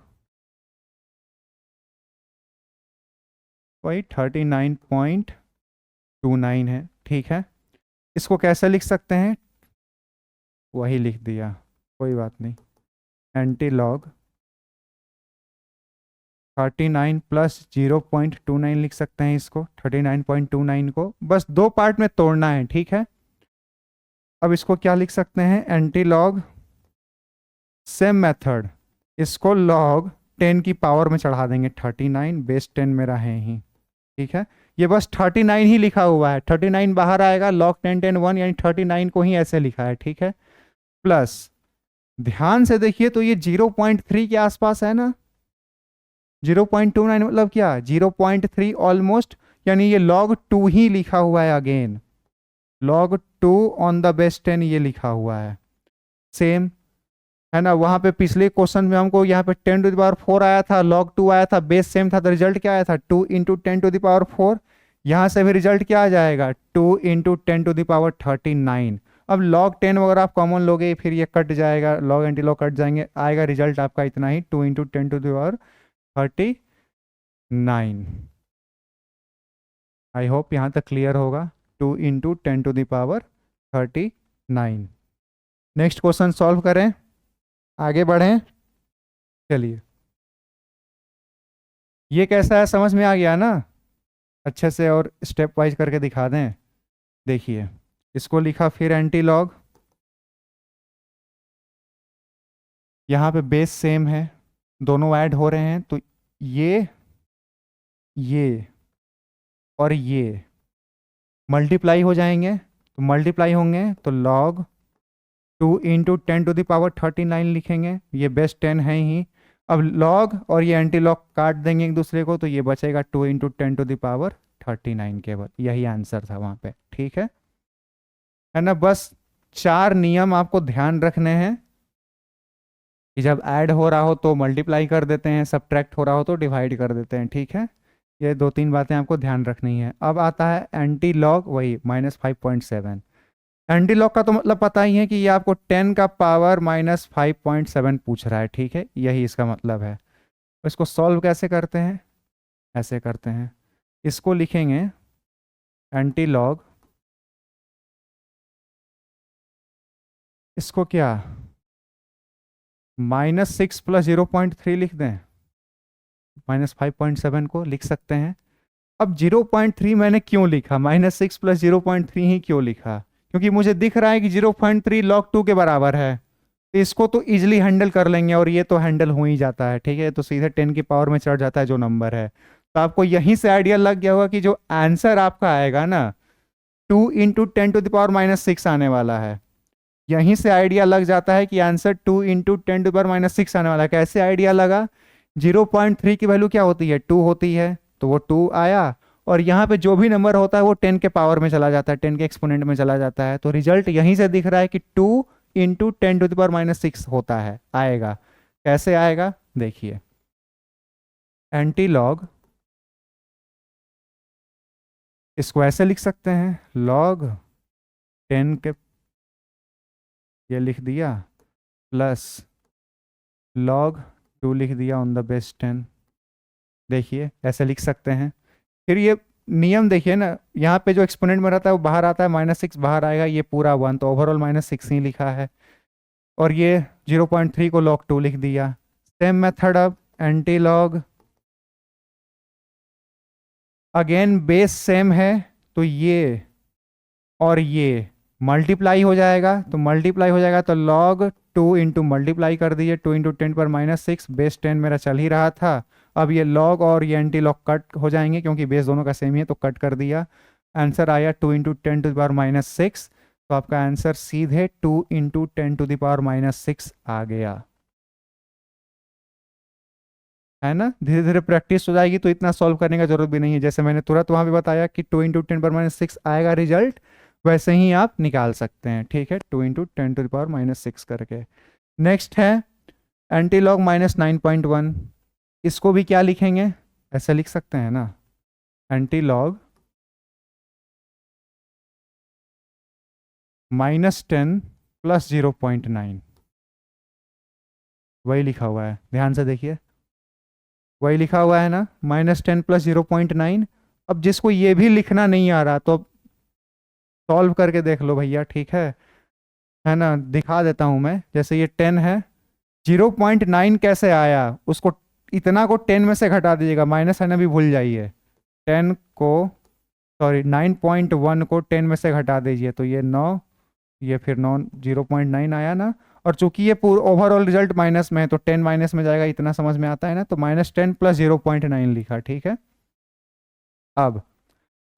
वही 39.29 है, ठीक है, इसको कैसे लिख सकते हैं, वही लिख दिया, कोई बात नहीं। एंटी लॉग 39 प्लस 0.29 लिख सकते हैं, इसको 39.29 को बस दो पार्ट में तोड़ना है, ठीक है। अब इसको क्या लिख सकते हैं, एंटी लॉग, सेम मेथड, इसको log 10 की पावर में चढ़ा देंगे, 39 बेस 10 मेरा है ही, ठीक है। ये बस 39 ही लिखा हुआ है, 39 बाहर आएगा, log 10 10 1, यानी 39 को ही ऐसे लिखा है, ठीक है। प्लस ध्यान से देखिए तो ये 0.3 के आसपास है ना, 0.29 मतलब क्या, 0.3 ऑलमोस्ट, यानी ये log 2 ही लिखा हुआ है, again log 2 on the base 10 ये लिखा हुआ है, सेम है ना। वहां पे पिछले क्वेश्चन में हमको यहाँ पे 10 टू द पावर 4 आया था, log 2 आया था, बेस सेम था, तो रिजल्ट क्या आया था, 2 इंटू 10 टू द पावर 4। यहाँ से भी रिजल्ट क्या आ जाएगा, 2 इंटू 10 टू द पावर 39। अब log 10 वगैरह आप कॉमन लोगे फिर ये कट जाएगा, log एंटी log कट जाएंगे, आएगा रिजल्ट आपका इतना ही, 2 into 10 to the power 39। I hope यहाँ तक क्लियर होगा। 2 इंटू 10⁻39। नेक्स्ट क्वेश्चन सॉल्व करें, आगे बढ़ें। चलिए, ये कैसा है समझ में आ गया ना? अच्छे से और स्टेप वाइज करके दिखा दें। देखिए, इसको लिखा, फिर एंटी लॉग, यहाँ पे बेस सेम है, दोनों ऐड हो रहे हैं, तो ये और ये मल्टीप्लाई हो जाएंगे। तो मल्टीप्लाई होंगे तो log 2 इंटू 10⁻39 लिखेंगे, ये बेस 10 है ही। अब log और ये एंटी लॉग काट देंगे एक दूसरे को, तो ये बचेगा 2 इंटू 10⁻39 केवल। यही आंसर था वहाँ पे, ठीक है ना? बस 4 नियम आपको ध्यान रखने हैं कि जब ऐड हो रहा हो तो मल्टीप्लाई कर देते हैं, सब्ट्रैक्ट हो रहा हो तो डिवाइड कर देते हैं, ठीक है? ये 2-3 बातें आपको ध्यान रखनी है। अब आता है एंटी लॉग, वही -5.7। एंटी लॉग का तो मतलब पता ही है कि ये आपको 10 का पावर -5.7 पूछ रहा है, ठीक है? यही इसका मतलब है। इसको सॉल्व कैसे करते हैं? ऐसे करते हैं, इसको लिखेंगे एंटी लॉग, इसको क्या -6 + 0.3 लिख दें, -5.7 को लिख सकते हैं। अब 0.3 मैंने क्यों लिखा, -6 + 0.3 ही क्यों लिखा? क्योंकि मुझे दिख रहा है कि 0.3 log 2 के बराबर है, तो इसको तो इजीली हैंडल कर लेंगे, और ये तो हैंडल हो ही जाता है, ठीक है? तो सीधे 10 की पावर में चढ़ जाता है जो नंबर है। तो आपको यहीं से आइडिया लग गया होगा कि जो आंसर आपका आएगा ना, 2 इंटू 10⁻6 आने वाला है। यहीं से आइडिया लग जाता है कि आंसर 2 इंटू 10⁻6 आने वाला है। कैसे आइडिया लगा? 0.3 की वैल्यू क्या होती है, 2 होती है, तो वो 2 आया, और यहाँ पे जो भी नंबर होता है वो 10 के पावर में चला जाता है, 10 के एक्सपोनेंट में चला जाता है। तो रिजल्ट यहीं से दिख रहा है कि 2 इंटू 10⁻6 होता है, आएगा। कैसे आएगा देखिए, एंटी लॉग, इसको ऐसे लिख सकते हैं, लॉग 10 के, ये लिख दिया, प्लस log 2 लिख दिया ऑन द बेस 10। देखिए ऐसे लिख सकते हैं। फिर ये नियम देखिए ना, यहाँ पे जो एक्सपोनेंट में रहता है वो बाहर आता है, -6 बाहर आएगा, ये पूरा 1, तो ओवरऑल -6 ही लिखा है। और ये 0.3 को log 2 लिख दिया। सेम मेथड, अब anti log, again base same है, तो ये और ये मल्टीप्लाई हो जाएगा, तो मल्टीप्लाई हो जाएगा तो log 2 इंटू मल्टीप्लाई कर दीजिए, 2 इंटू 10⁻6, बेस 10 मेरा चल ही रहा था। अब ये log और ये एंटी लॉग कट हो जाएंगे, क्योंकि बेस दोनों का सेम ही है, तो कट कर दिया। आंसर आया 2 इंटू 10⁻6, तो आपका आंसर सीधे 2 इंटू 10⁻6 आ गया, है ना? धीरे धीरे प्रैक्टिस हो जाएगी तो इतना सॉल्व करने का जरूरत भी नहीं है। जैसे मैंने तुरंत वहां पे बताया कि 2 इंटू 10⁻6 आएगा रिजल्ट, वैसे ही आप निकाल सकते हैं, ठीक है? 2 इंटू 10⁻6 करके। नेक्स्ट है एंटी लॉग -9.1, इसको भी क्या लिखेंगे, ऐसे लिख सकते हैं ना, एंटी लॉग -10 + 0.9, वही लिखा हुआ है, ध्यान से देखिए, वही लिखा हुआ है ना, -10 + 0.9। अब जिसको ये भी लिखना नहीं आ रहा, तो सॉल्व करके देख लो भैया, ठीक है ना? दिखा देता हूं मैं। जैसे ये 10 है, 0.9 कैसे आया, उसको इतना को 10 में से घटा दीजिएगा, माइनस है ना, भी भूल जाइए। 10 को, सॉरी 9.1 को 10 में से घटा दीजिए, तो ये 9, ये फिर 9, 0.9 आया ना। और चूंकि ये पूरा ओवरऑल रिजल्ट माइनस में है, तो 10 माइनस में जाएगा, इतना समझ में आता है ना? तो -10 + 0.9 लिखा, ठीक है? अब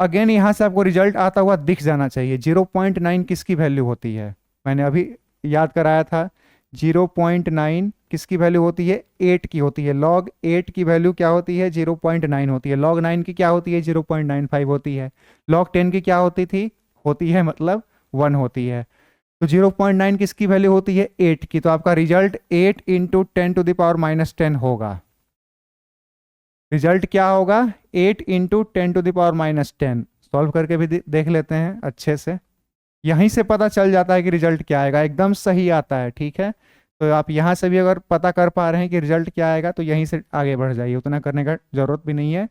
अगेन यहाँ से आपको रिजल्ट आता हुआ दिख जाना चाहिए। 0.9 किसकी वैल्यू होती है, मैंने अभी याद कराया था। 0.9 किसकी वैल्यू होती है, 8 की होती है। log 8 की वैल्यू क्या होती है, 0.9 होती है। log 9 की क्या होती है, 0.95 होती है। log 10 की क्या होती है मतलब 1 होती है। तो 0.9 किसकी वैल्यू होती है, 8 की। तो आपका रिजल्ट 8 इंटू 10⁻10 होगा। रिजल्ट क्या होगा, 8 इंटू 10⁻10। सॉल्व करके भी देख लेते हैं अच्छे से, यहीं से पता चल जाता है कि रिजल्ट क्या आएगा, एकदम सही आता है, ठीक है? तो आप यहाँ से भी अगर पता कर पा रहे हैं कि रिजल्ट क्या आएगा, तो यहीं से आगे बढ़ जाइए, उतना करने का जरूरत भी नहीं है।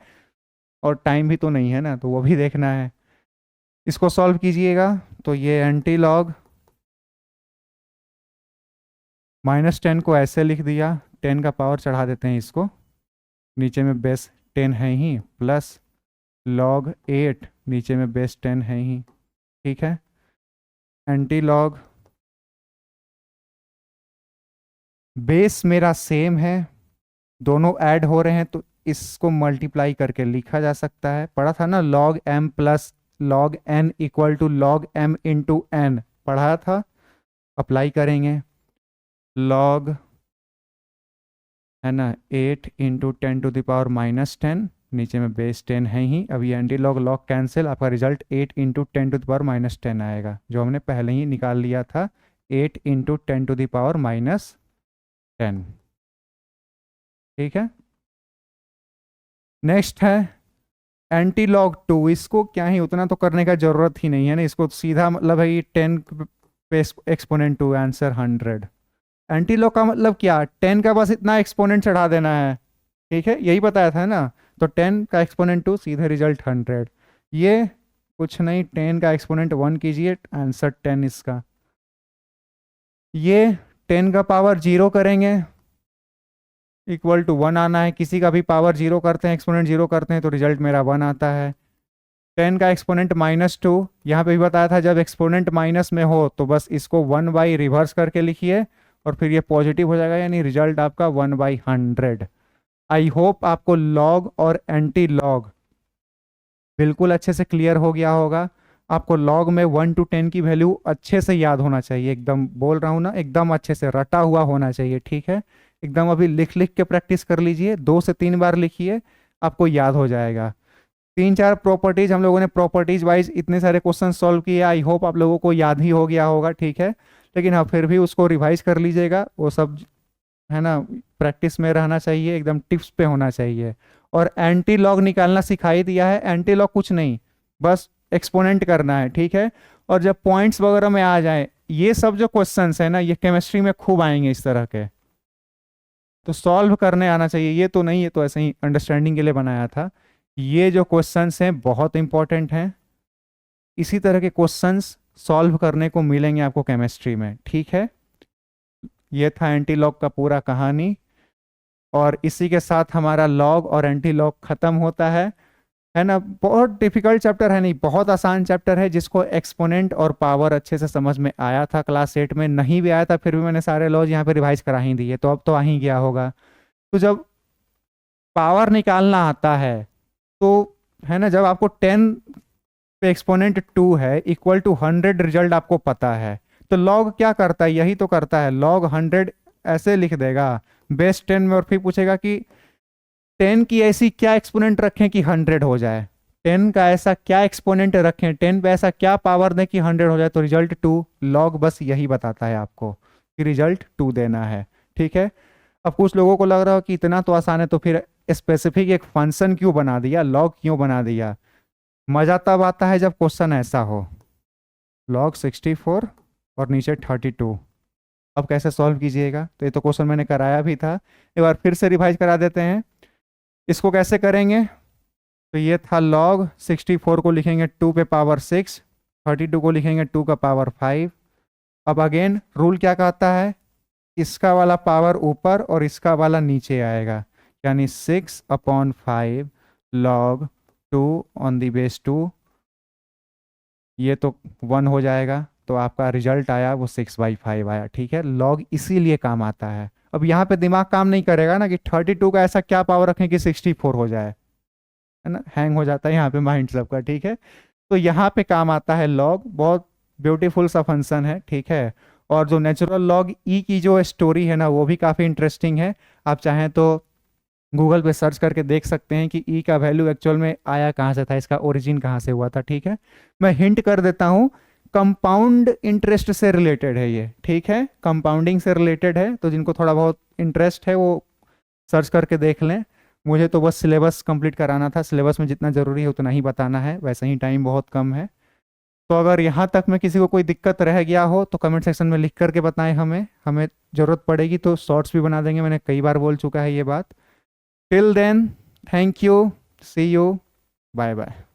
और टाइम भी तो नहीं है ना, तो वो भी देखना है। इसको सॉल्व कीजिएगा तो ये एंटी लॉग -10 को ऐसे लिख दिया, 10 का पावर चढ़ा देते हैं इसको, नीचे में बेस 10 है ही, प्लस log 8 नीचे में बेस 10 है ही, ठीक है। एंटी लॉग बेस मेरा सेम है, दोनों ऐड हो रहे हैं तो इसको मल्टीप्लाई करके लिखा जा सकता है। पढ़ा था ना log m plus log n equal to log m into n, पढ़ा था। अप्लाई करेंगे, log है ना 8 इंटू 10⁻⁻10, नीचे में बेस 10 है ही। अब ये एंटी लॉग लॉग कैंसिल, आपका रिजल्ट 8 इंटू 10⁻⁻10 आएगा, जो हमने पहले ही निकाल लिया था, 8 इंटू 10⁻⁻10, ठीक है। नेक्स्ट है एंटी लॉग 2, इसको क्या ही उतना तो करने का जरूरत ही नहीं है ना, इसको सीधा मतलब है 10 पे एक्सपोनेंट 2, आंसर 100। एंटी लॉग का मतलब क्या, 10 का बस इतना एक्सपोनेंट चढ़ा देना है, ठीक है, यही बताया था ना। तो 10 का एक्सपोनेंट 2, सीधे रिजल्ट 100। ये कुछ नहीं, 10 का एक्सपोनेंट 1 कीजिए, आंसर 10 इसका। ये 10 का पावर 0 करेंगे, इक्वल टू 1 आना है। किसी का भी पावर 0 करते हैं, एक्सपोनेंट 0 करते हैं तो रिजल्ट मेरा 1 आता है। 10 का एक्सपोनेंट -2, यहाँ पे भी बताया था जब एक्सपोनेंट माइनस में हो तो बस इसको 1 रिवर्स करके लिखिए और फिर ये पॉजिटिव हो जाएगा, यानी रिजल्ट आपका 1/100। आई होप आपको लॉग और एंटी लॉग बिल्कुल अच्छे से क्लियर हो गया होगा। आपको लॉग में 1 to 10 की वैल्यू अच्छे से याद होना चाहिए, एकदम बोल रहा हूँ ना, एकदम अच्छे से रटा हुआ होना चाहिए, ठीक है। एकदम अभी लिख लिख के प्रैक्टिस कर लीजिए, 2 से 3 बार लिखिए, आपको याद हो जाएगा। 3-4 प्रॉपर्टीज हम लोगों ने प्रॉपर्टीज वाइज इतने सारे क्वेश्चन सॉल्व किए, आई होप आप लोगों को याद ही हो गया होगा, ठीक है। लेकिन हाँ फिर भी उसको रिवाइज कर लीजिएगा, वो सब है ना प्रैक्टिस में रहना चाहिए, एकदम टिप्स पे होना चाहिए। और एंटी लॉग निकालना सिखाई दिया है, एंटी लॉग कुछ नहीं, बस एक्सपोनेंट करना है, ठीक है। और जब पॉइंट्स वगैरह में आ जाए, ये सब जो क्वेश्चंस है ना, ये केमिस्ट्री में खूब आएंगे इस तरह के, तो सॉल्व करने आना चाहिए। ये तो नहीं, ये तो ऐसे ही अंडरस्टैंडिंग के लिए बनाया था। ये जो क्वेश्चंस हैं बहुत इंपॉर्टेंट हैं, इसी तरह के क्वेश्चंस सॉल्व करने को मिलेंगे आपको केमिस्ट्री में, ठीक है। ये था एंटी लॉग का पूरा कहानी, और इसी के साथ हमारा लॉग और एंटी लॉग खत्म होता है ना। बहुत डिफिकल्ट चैप्टर है नहीं, बहुत आसान चैप्टर है, जिसको एक्सपोनेंट और पावर अच्छे से समझ में आया था क्लास 8 में, नहीं भी आया था फिर भी मैंने सारे लॉज यहाँ पे रिवाइज करा ही दिए, तो अब तो आ ही गया होगा। तो जब पावर निकालना आता है तो है ना, जब आपको 10 पे एक्सपोनेंट 2 है इक्वल टू 100 रिजल्ट आपको पता है, तो लॉग क्या करता है, यही तो करता है, लॉग 100 ऐसे लिख देगा बेस 10 में, और फिर पूछेगा कि 10 की ऐसी क्या एक्सपोनेंट रखें कि 100 हो जाए, 10 का ऐसा क्या एक्सपोनेंट रखें, 10 पे ऐसा क्या पावर दें कि 100 हो जाए, तो रिजल्ट 2। लॉग बस यही बताता है आपको कि रिजल्ट 2 देना है, ठीक है। अब कुछ लोगों को लग रहा हो कि इतना तो आसान है, तो फिर स्पेसिफिक एक फंक्शन क्यों बना दिया, लॉग क्यों बना दिया। मजा तब आता है जब क्वेश्चन ऐसा हो, log 64 और नीचे 32। अब कैसे सॉल्व कीजिएगा, तो ये तो क्वेश्चन मैंने कराया भी था, एक बार फिर से रिवाइज करा देते हैं। इसको कैसे करेंगे, तो ये था log 64 को लिखेंगे 2 पे पावर 6, 32 को लिखेंगे 2 का पावर 5। अब अगेन रूल क्या कहता है, इसका वाला पावर ऊपर और इसका वाला नीचे आएगा, यानी 6/5 log 2 ऑन दी बेस 2, ये तो 1 हो जाएगा, तो आपका रिजल्ट आया वो 6/5 आया, ठीक है। लॉग इसीलिए काम आता है। अब यहाँ पे दिमाग काम नहीं करेगा ना कि 32 का ऐसा क्या पावर रखें कि 64 हो जाए, है ना, हैंग हो जाता है यहाँ पे माइंड सबका, ठीक है। तो यहाँ पे काम आता है लॉग, बहुत ब्यूटीफुल सा फंक्शन है, ठीक है। और जो नेचुरल लॉग ई की जो स्टोरी है ना, वो भी काफ़ी इंटरेस्टिंग है। आप चाहें तो गूगल पे सर्च करके देख सकते हैं कि ई का वैल्यू एक्चुअल में आया कहाँ से था, इसका ओरिजिन कहाँ से हुआ था, ठीक है। मैं हिंट कर देता हूँ, कंपाउंड इंटरेस्ट से रिलेटेड है ये, ठीक है, कंपाउंडिंग से रिलेटेड है, तो जिनको थोड़ा बहुत इंटरेस्ट है वो सर्च करके देख लें। मुझे तो बस सिलेबस कंप्लीट कराना था, सिलेबस में जितना ज़रूरी है उतना ही बताना है, वैसे ही टाइम बहुत कम है। तो अगर यहाँ तक में किसी को कोई दिक्कत रह गया हो तो कमेंट सेक्शन में लिख करके बताएं, हमें ज़रूरत पड़ेगी तो शॉर्ट्स भी बना देंगे, मैंने कई बार बोल चुका है ये बात। Till then, thank you, see you. Bye bye.